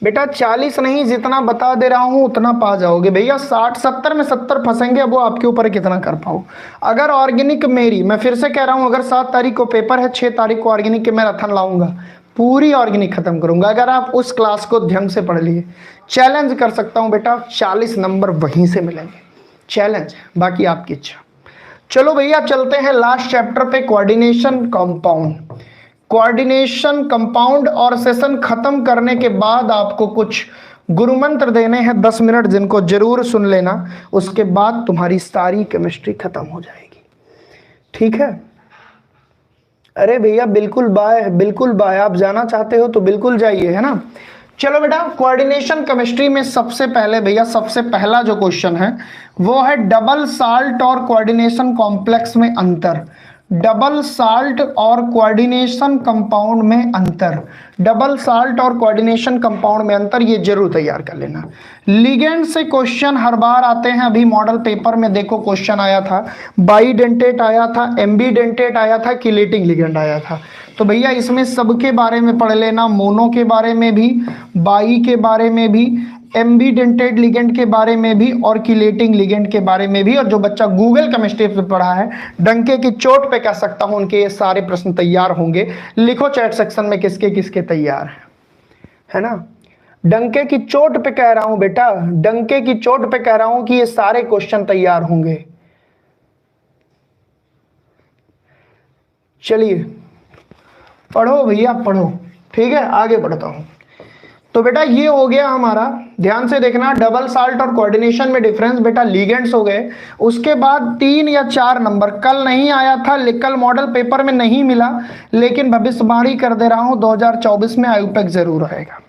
बेटा। 40 नहीं, जितना बता दे रहा हूं उतना पा जाओगे भैया। 60-70 में 70 फंसेंगे, अब वो आपके ऊपर कितना कर पाओ। अगर ऑर्गेनिक मेरी, मैं फिर से कह रहा हूं, अगर 7 तारीख को पेपर है, 6 तारीख को ऑर्गेनिक के मैराथन लाऊंगा, पूरी ऑर्गेनिक खत्म करूंगा। अगर आप उस क्लास को ढंग से पढ़ लिए, चैलेंज कर सकता हूं बेटा 40 नंबर वहीं से मिलेंगे, चैलेंज, बाकी आपकी इच्छा। चलो भैया चलते हैं लास्ट चैप्टर पे, कोऑर्डिनेशन कंपाउंड। कोऑर्डिनेशन कंपाउंड और सेशन खत्म करने के बाद आपको कुछ गुरु मंत्र देने हैं 10 मिनट, जिनको जरूर सुन लेना। उसके बाद तुम्हारी सारी केमिस्ट्री खत्म हो जाएगी, ठीक है? अरे भैया बिल्कुल बाय, बिल्कुल बाय। आप जाना चाहते हो तो बिल्कुल जाइए, है ना? चलो बेटा, कोऑर्डिनेशन केमिस्ट्री में सबसे पहले भैया, सबसे पहला जो क्वेश्चन है वो है डबल साल्ट और कोऑर्डिनेशन कॉम्प्लेक्स में अंतर। डबल साल्ट और कोऑर्डिनेशन कंपाउंड में अंतर। डबल साल्ट और कोऑर्डिनेशन कंपाउंड में अंतर, ये जरूर तैयार कर लेना। लिगेंड से क्वेश्चन हर बार आते हैं। अभी मॉडल पेपर में देखो क्वेश्चन आया था, बाईडेंटेट आया था, एम्बीडेंटेट आया था, किलेटिंग लिगेंड आया था। तो भैया इसमें सबके बारे में पढ़ लेना, मोनो के बारे में भी, बाई के बारे में भी, एम्बीडेंटेड लिगेंड के बारे में भी, और किलेटिंग लिगेंड के बारे में भी। और जो बच्चा गूगल केमिस्ट्री पे पढ़ा है, डंके की चोट पे कह सकता हूं उनके ये सारे प्रश्न तैयार होंगे। लिखो चैट सेक्शन में किसके किसके तैयार है ना? डंके की चोट पे कह रहा हूं बेटा, डंके की चोट पे कह रहा हूं कि ये सारे क्वेश्चन तैयार होंगे। चलिए पढ़ो भैया पढ़ो, ठीक है? आगे बढ़ता हूं। तो बेटा ये हो गया हमारा, ध्यान से देखना, डबल साल्ट और कोऑर्डिनेशन में डिफरेंस बेटा, लिगेंड्स हो गए। उसके बाद 3 या 4 नंबर कल नहीं आया था, कल मॉडल पेपर में नहीं मिला, लेकिन भविष्यवाणी कर दे रहा हूं 2024 में आयुपेक जरूर आएगा।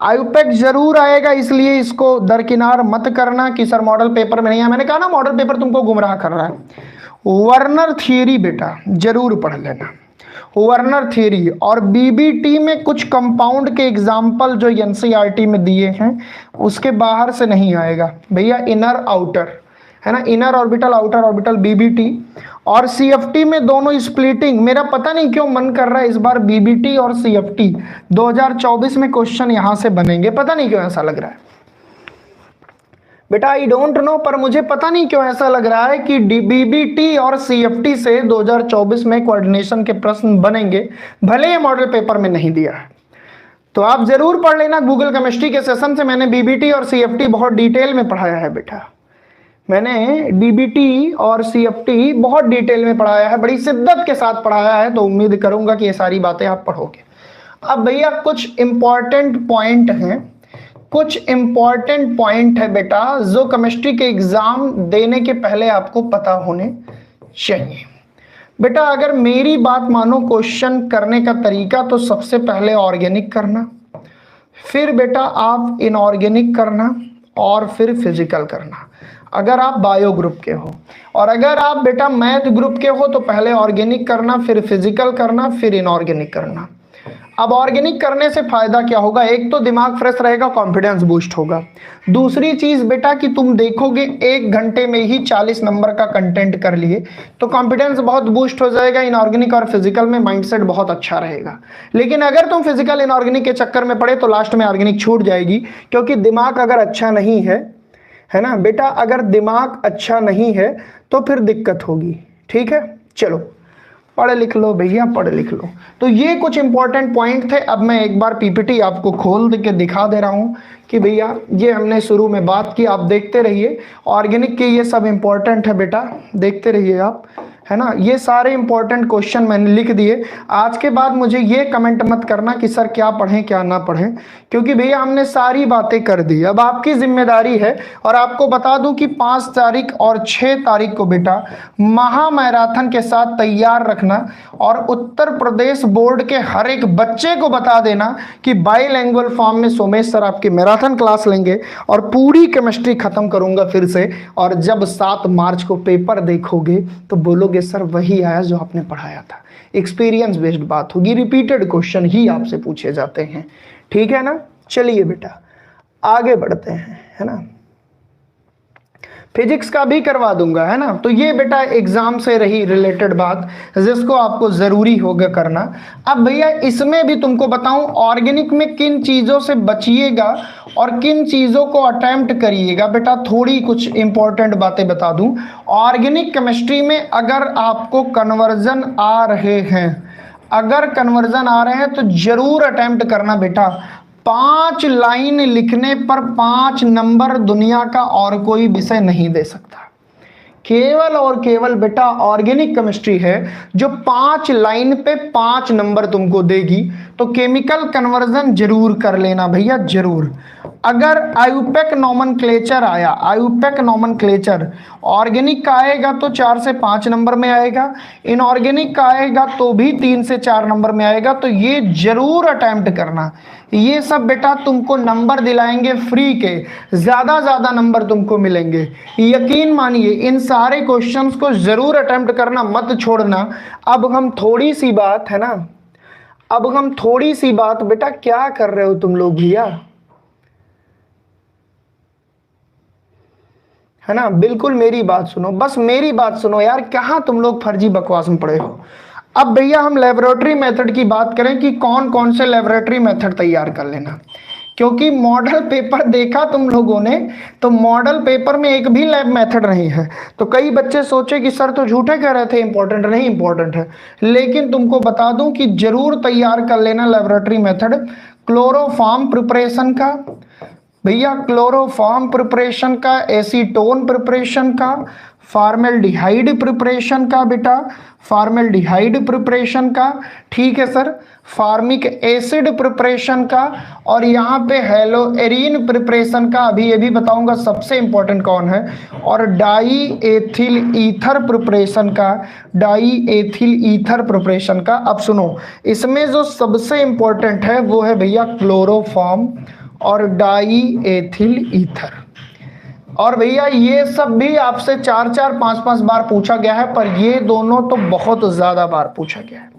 आयुपेक जरूर आएगा, इसलिए इसको दरकिनार मत करना कि सर मॉडल पेपर में नहीं आया। मैंने कहा ना मॉडल पेपर तुमको गुमराह कर रहा है। वर्नर थियरी बेटा जरूर पढ़ लेना, वर्नर थ्योरी। और बीबीटी में कुछ कंपाउंड के एग्जाम्पल जो एनसीईआरटी में दिए हैं उसके बाहर से नहीं आएगा भैया, इनर आउटर है ना, inner orbital outer orbital, BBT. और सीएफटी में दोनों स्प्लिटिंग। मेरा पता नहीं क्यों मन कर रहा है इस बार बीबीटी और सीएफटी 2024 में क्वेश्चन यहां से बनेंगे, पता नहीं क्यों ऐसा लग रहा है बेटा, आई डोंट नो, पर मुझे पता नहीं क्यों ऐसा लग रहा है कि बीबीटी और सीएफटी से 2024 में कोऑर्डिनेशन के प्रश्न बनेंगे, भले ये मॉडल पेपर में नहीं दिया है। तो आप जरूर पढ़ लेना, गूगल केमिस्ट्री के सेशन से मैंने बीबीटी और सीएफटी बहुत डिटेल में पढ़ाया है बेटा। मैंने बीबीटी और सीएफटी बहुत डिटेल में पढ़ाया है, बड़ी शिद्दत के साथ पढ़ाया है, तो उम्मीद करूंगा कि ये सारी बातें आप पढ़ोगे। अब भैया कुछ इंपॉर्टेंट पॉइंट हैं, कुछ इंपॉर्टेंट पॉइंट है बेटा जो केमिस्ट्री के एग्जाम देने के पहले आपको पता होने चाहिए। बेटा अगर मेरी बात मानो, क्वेश्चन करने का तरीका तो सबसे पहले ऑर्गेनिक करना, फिर बेटा आप इनऑर्गेनिक करना, और फिर फिजिकल करना अगर आप बायो ग्रुप के हो। और अगर आप बेटा मैथ ग्रुप के हो तो पहले ऑर्गेनिक करना, फिर फिजिकल करना, फिर इनऑर्गेनिक करना। अब ऑर्गेनिक करने से फायदा क्या होगा? एक तो दिमाग फ्रेश रहेगा, कॉन्फिडेंस बूस्ट होगा। दूसरी चीज बेटा कि तुम देखोगे 1 घंटे में ही 40 नंबर का कंटेंट कर लिए, तो कॉन्फिडेंस बहुत बूस्ट हो जाएगा। इनऑर्गेनिक और फिजिकल में माइंडसेट बहुत अच्छा रहेगा। लेकिन अगर तुम फिजिकल इनऑर्गेनिक के चक्कर में पड़े तो लास्ट में ऑर्गेनिक छूट जाएगी, क्योंकि दिमाग अगर अच्छा नहीं है ना बेटा, अगर दिमाग अच्छा नहीं है तो फिर दिक्कत होगी, ठीक है? चलो पढ़ लिख लो भैया, पढ़ लिख लो। तो ये कुछ इंपॉर्टेंट पॉइंट थे। अब मैं एक बार पीपीटी आपको खोल के दिखा दे रहा हूं कि भैया ये हमने शुरू में बात की, आप देखते रहिए। ऑर्गेनिक के ये सब इंपॉर्टेंट है बेटा, देखते रहिए आप, है ना। ये सारे इंपॉर्टेंट क्वेश्चन मैंने लिख दिए। आज के बाद मुझे ये कमेंट मत करना कि सर क्या पढ़ें क्या ना पढ़ें, क्योंकि भैया हमने सारी बातें कर दी। अब आपकी जिम्मेदारी है। और आपको बता दूं कि 5 तारीख और 6 तारीख को बेटा महा मैराथन के साथ तैयार रखना, और उत्तर प्रदेश बोर्ड के हर एक बच्चे को बता देना कि बाईलैंग्वेज फॉर्म में सोमेश सर आपकी मैराथन क्लास लेंगे और पूरी केमिस्ट्री खत्म करूंगा फिर से। और जब 7 मार्च को पेपर देखोगे तो बोलोगे सर वही आया जो आपने पढ़ाया था। एक्सपीरियंस बेस्ड बात होगी, रिपीटेड क्वेश्चन ही आपसे पूछे जाते हैं, ठीक है ना। चलिए बेटा आगे बढ़ते हैं, है ना। फिजिक्स का भी करवा दूंगा, है ना। तो ये बेटा एग्जाम से रही रिलेटेड बात जिसको आपको जरूरी होगा करना। अब भैया इसमें भी तुमको बताऊं ऑर्गेनिक में किन चीजों से बचिएगा और किन चीजों को अटेम्प्ट करिएगा। बेटा थोड़ी कुछ इंपॉर्टेंट बातें बता दूं। ऑर्गेनिक केमिस्ट्री में अगर आपको कन्वर्जन आ रहे हैं, अगर कन्वर्जन आ रहे हैं तो जरूर अटेम्प्ट करना बेटा। 5 लाइन लिखने पर 5 नंबर दुनिया का और कोई विषय नहीं दे सकता। केवल और केवल बेटा ऑर्गेनिक केमिस्ट्री है जो 5 लाइन पे 5 नंबर तुमको देगी। तो केमिकल कन्वर्जन जरूर कर लेना भैया, जरूर। अगर आयुपेक नोमेनक्लेचर आया, आयुपेक नोमेनक्लेचर ऑर्गेनिक का आएगा तो 4 से 5 नंबर में आएगा, इनऑर्गेनिक का आएगा तो भी 3 से 4 नंबर में आएगा। तो ये जरूर अटेम्प्ट करना। ये सब बेटा तुमको नंबर दिलाएंगे फ्री के, ज्यादा नंबर तुमको मिलेंगे, यकीन मानिए। इन सारे क्वेश्चंस को जरूर अटेम्प्ट करना, मत छोड़ना। अब हम थोड़ी सी बात है ना, अब हम थोड़ी सी बात, बेटा क्या कर रहे हो तुम लोग भैया, है ना? बिल्कुल मेरी बात सुनो, बस मेरी बात सुनो यार, कहां तुम लोग फर्जी बकवास में पड़े हो। अब भैया हम लेबोरेटरी मेथड की बात करें कि कौन कौन से लेबोरेटरी मेथड तैयार कर लेना, क्योंकि मॉडल पेपर देखा तुम लोगों ने, तो मॉडल पेपर में एक भी लैब मेथड नहीं है। तो कई बच्चे सोचे कि सर तो झूठे कह रहे थे, इंपॉर्टेंट नहीं, इंपॉर्टेंट है। लेकिन तुमको बता दूं कि जरूर तैयार कर लेना लेबोरेटरी मेथड। क्लोरोफॉर्म प्रिपरेशन का भैया, क्लोरोफॉर्म प्रिपरेशन का, एसीटोन प्रिपरेशन का, फार्मेल्डिहाइड प्रिपरेशन का बेटा, फार्मेल्डिहाइड प्रिपरेशन का, ठीक है सर, फार्मिक एसिड प्रिपरेशन का, और यहाँ पे हेलोएरिन प्रिपरेशन का अभी ये भी बताऊंगा सबसे इंपॉर्टेंट कौन है, और डाई एथिल ईथर प्रिपरेशन का, डाई एथिल ईथर प्रिपरेशन का। अब सुनो, इसमें जो सबसे इंपॉर्टेंट है वो है भैया क्लोरोफॉर्म और डाई एथिल ईथर। और भैया ये सब भी आपसे 4-4, 5-5 बार पूछा गया है, पर ये दोनों तो बहुत ज्यादा बार पूछा गया है,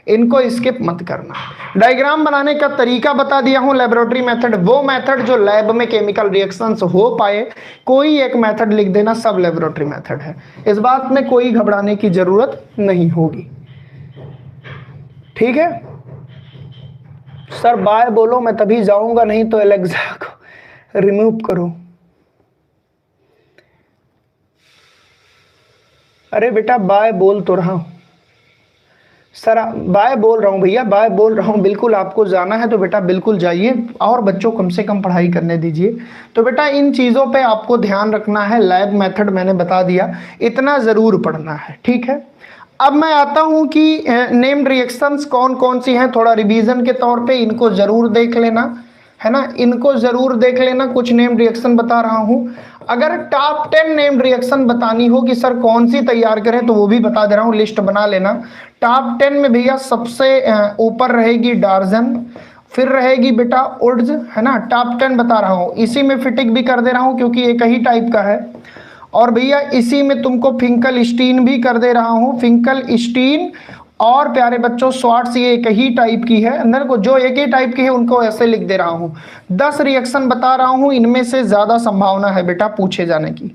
इनको स्किप मत करना। डायग्राम बनाने का तरीका बता दिया हूं, लेबोरेटरी मेथड, वो मेथड जो लैब में केमिकल रिएक्शंस हो पाए, कोई एक मेथड लिख देना, सब लेबोरेटरी मेथड है। इस बात में कोई घबराने की जरूरत नहीं होगी, ठीक है सर? बाय बोलो, मैं तभी जाऊंगा, नहीं तो एलेक्सा को रिमूव करो। अरे बेटा बाय बोल तो रहा हूं सर, बाय बोल रहा हूं भैया, बाय बोल रहा हूं। बिल्कुल आपको जाना है तो बेटा बिल्कुल जाइए, और बच्चों कम से कम पढ़ाई करने दीजिए। तो बेटा इन चीज़ों पे आपको ध्यान रखना है। लैब मेथड मैंने बता दिया, इतना ज़रूर पढ़ना है, ठीक है? अब मैं आता हूं कि नेम्ड रिएक्शंस कौन कौन सी हैं, थोड़ा रिवीजन के तौर पे इनको ज़रूर देख लेना, है ना? इनको ज़रूर देख लेना। कुछ नेम्ड रिएक्शन बता रहा हूं। अगर टॉप 10 नेम्ड रिएक्शन बतानी हो कि सर कौन सी तैयार करें, तो वो भी बता दे रहा हूं, लिस्ट बना लेना। टॉप 10 में भैया सबसे ऊपर रहेगी डार्जन, फिर रहेगी बेटा उड्स, है ना? टॉप 10 बता रहा हूं, इसी में फिटिक भी कर दे रहा हूं क्योंकि एक ही टाइप का है। और भैया इसी में तुमको फिंकल स्टीन भी कर दे रहा हूं, फिंकल स्टीन। और प्यारे बच्चों स्वाट्स ये एक ही टाइप की है, अंदर को जो एक ही टाइप की है उनको ऐसे लिख दे रहा हूं। 10 रिएक्शन बता रहा हूं, इनमें से ज्यादा संभावना है बेटा पूछे जाने की।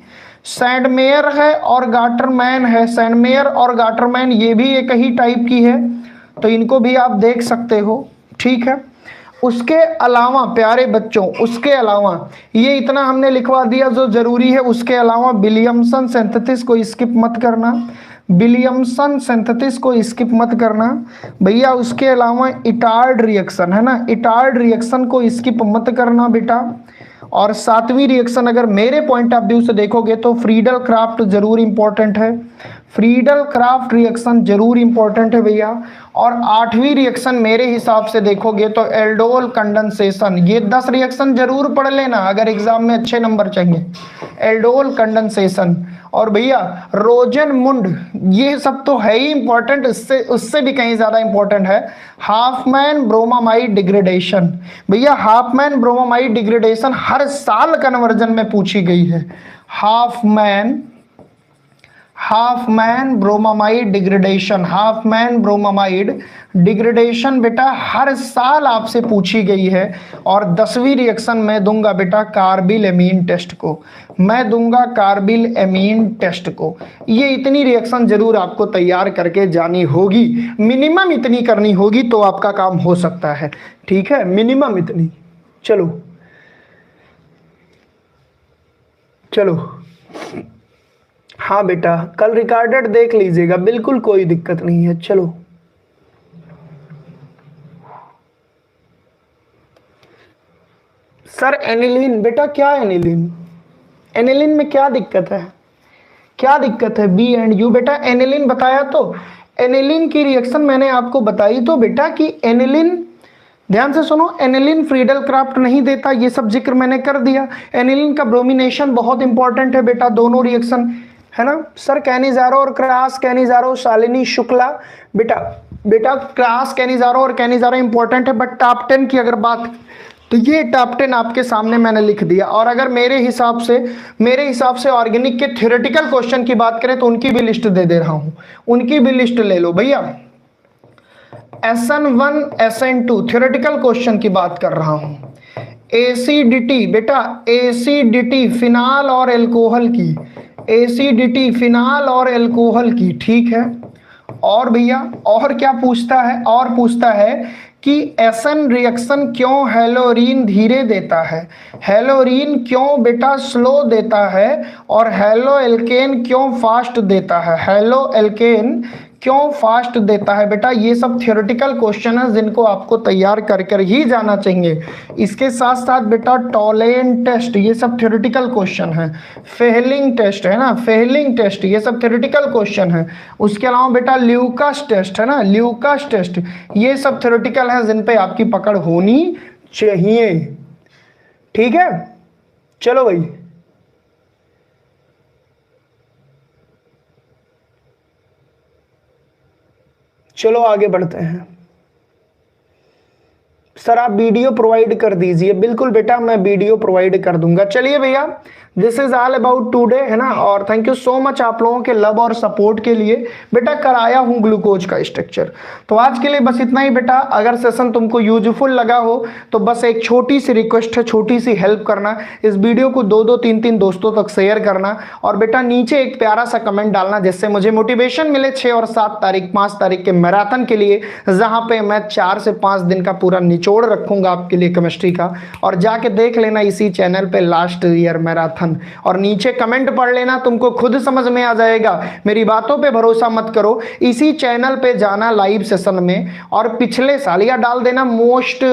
सैंडमेयर है और गाटरमैन है, सैंडमेयर और गाटरमैन ये भी एक ही टाइप की है, तो इनको भी आप देख सकते हो, ठीक है? उसके अलावा प्यारे बच्चों, उसके अलावा ये इतना हमने लिखवा दिया जो जरूरी है। उसके अलावा विलियमसन सिंथेसिस को स्किप मत करना, विलियमसन सिंथेसिस को स्किप मत करना भैया। उसके अलावा इटार्ड रिएक्शन, है ना, इटार्ड रिएक्शन को स्किप मत करना बेटा। और 7वीं रिएक्शन अगर मेरे पॉइंट ऑफ व्यू से देखोगे तो फ्रीडल क्राफ्ट जरूर इंपॉर्टेंट है, फ्रीडल क्राफ्ट रिएक्शन जरूर इंपॉर्टेंट है भैया। और 8वीं रिएक्शन मेरे हिसाब से देखोगे तो एल्डोल कंडेंसेशन, ये 10 रिएक्शन जरूर पढ़ लेना अगर एग्जाम में अच्छे नंबर चाहिए। एल्डोल कंडेंसेशन और भैया रोजनमुंड, ये सब तो है ही इंपॉर्टेंट, इससे उससे भी कहीं ज्यादा इंपॉर्टेंट है हाफमैन ब्रोमामाइड डिग्रेडेशन। भैया हाफमैन ब्रोमामाइड डिग्रेडेशन हर साल कन्वर्जन में पूछी गई है। Hopman bromamide degradation, Hopman bromamide degradation बेटा हर साल आपसे पूछी गई है। और 10वीं रिएक्शन मैं दूंगा बेटा कार्बिल एमीन टेस्ट को, मैं दूंगा कार्बिल एमीन टेस्ट को। ये इतनी रिएक्शन जरूर आपको तैयार करके जानी होगी, मिनिमम इतनी करनी होगी तो आपका काम हो सकता है, ठीक है? मिनिमम इतनी। चलो चलो, हाँ बेटा कल रिकॉर्डेड देख लीजिएगा, बिल्कुल कोई दिक्कत नहीं है। चलो सर एनिलीन, बेटा क्या एनिलीन, एनिलीन में क्या दिक्कत है? क्या दिक्कत है बी एंड यू? बेटा एनिलिन बताया तो, एनिलिन की रिएक्शन मैंने आपको बताई तो बेटा कि एनिलिन, ध्यान से सुनो, एनिलिन फ्रीडल क्राफ्ट नहीं देता, ये सब जिक्र मैंने कर दिया। एनिलिन का ब्रोमिनेशन बहुत इंपॉर्टेंट है बेटा, दोनों रिएक्शन है ना सर। कैनिजारो और क्रास कैनिजारो, शालिनी शुक्ला, बेटा क्रास कैनिजारो और कैनिजारो इंपॉर्टेंट है, बट टॉप 10 की अगर बात, तो ये टॉप 10 आपके सामने मैंने लिख दिया। और अगर मेरे हिसाब से ऑर्गेनिक के थ्योरेटिकल क्वेश्चन की बात करें तो उनकी भी लिस्ट दे रहा हूं, उनकी भी लिस्ट ले लो भैया। SN1 SN2 थ्योरेटिकल क्वेश्चन की बात कर रहा हूं। एसिडिटी बेटा, एसिडिटी फिनाल और एल्कोहल की, एसिडिटी फिनाल और एल्कोहल की, ठीक है। और भैया और क्या पूछता है, और पूछता है कि एसन रिएक्शन क्यों हेलोरीन धीरे देता है, हेलोरीन क्यों बेटा स्लो देता है, और हेलो एल्केन क्यों फास्ट देता है, हेलो एल्केन क्यों फास्ट देता है। बेटा ये सब थ्योरेटिकल क्वेश्चन है जिनको आपको तैयार कर ही जाना चाहिए। इसके साथ साथ बेटा टॉलेंट टेस्ट, ये सब थ्योरेटिकल क्वेश्चन है। फेहलिंग टेस्ट है ना, फेहलिंग टेस्ट, ये सब थ्योरेटिकल क्वेश्चन है। उसके अलावा बेटा ल्यूकास टेस्ट है ना, ल्यूकास टेस्ट, ये सब थ्योरेटिकल है जिन पे आपकी पकड़ होनी चाहिए। ठीक है, चलो भाई चलो आगे बढ़ते हैं। सर आप वीडियो प्रोवाइड कर दीजिए। बिल्कुल बेटा मैं वीडियो प्रोवाइड कर दूंगा। चलिए भैया, this is all about today है ना, और थैंक यू सो मच आप लोगों के लव और सपोर्ट के लिए। बेटा कराया हूं ग्लूकोज का स्ट्रक्चर। तो आज के लिए बस इतना ही बेटा। अगर सेशन तुमको यूजफुल लगा हो तो बस एक छोटी सी रिक्वेस्ट है, छोटी सी हेल्प करना, इस वीडियो को 2-2 3-3 दोस्तों तक शेयर करना, और बेटा नीचे एक प्यारा सा कमेंट डालना जिससे मुझे मोटिवेशन मिले 6 और 7 तारीख 5 तारीख के मैराथन के लिए, जहां पे मैं 4 से 5 दिन का पूरा निचोड़ रखूंगा आपके लिए केमिस्ट्री का। और जाके देख लेना इसी चैनल पे लास्ट ईयर मैराथन, और नीचे कमेंट पढ़ लेना, तुमको खुद समझ में आ जाएगा। मेरी बातों पे भरोसा मत करो, इसी चैनल पे जाना लाइव सेशन में, और पिछले साल या डाल देना मोस्ट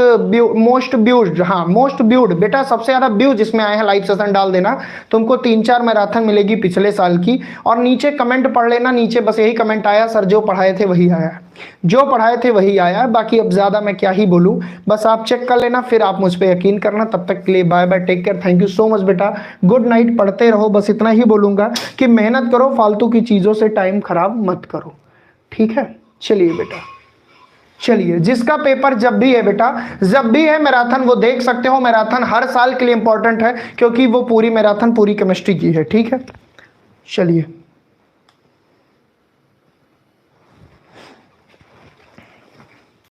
व्यूज, हाँ मोस्ट व्यूड, बेटा सबसे ज्यादा व्यू जिसमें आए हैं लाइव सेशन डाल देना, तुमको 3-4 मैराथन मिलेगी पिछले साल की। और नीचे कमेंट पढ़ लेना, नीचे बस यही कमेंट आया, सर जो पढ़ाए थे वही आया, जो पढ़ाए थे वही आया। बाकी अब ज्यादा मैं क्या ही बोलूं, बस आप चेक कर लेना, फिर आप मुझ पे यकीन करना। तब तक के लिए bye bye, take care, thank you so much बेटा, गुड नाइट, पढ़ते रहो। बस इतना ही बोलूंगा कि मेहनत करो, फालतू की चीजों से टाइम खराब मत करो, ठीक है। चलिए बेटा, चलिए जिसका पेपर जब भी है बेटा, जब भी है मैराथन, वो देख सकते हो। मैराथन हर साल के लिए इंपॉर्टेंट है क्योंकि वो पूरी मैराथन पूरी केमिस्ट्री की है, ठीक है। चलिए।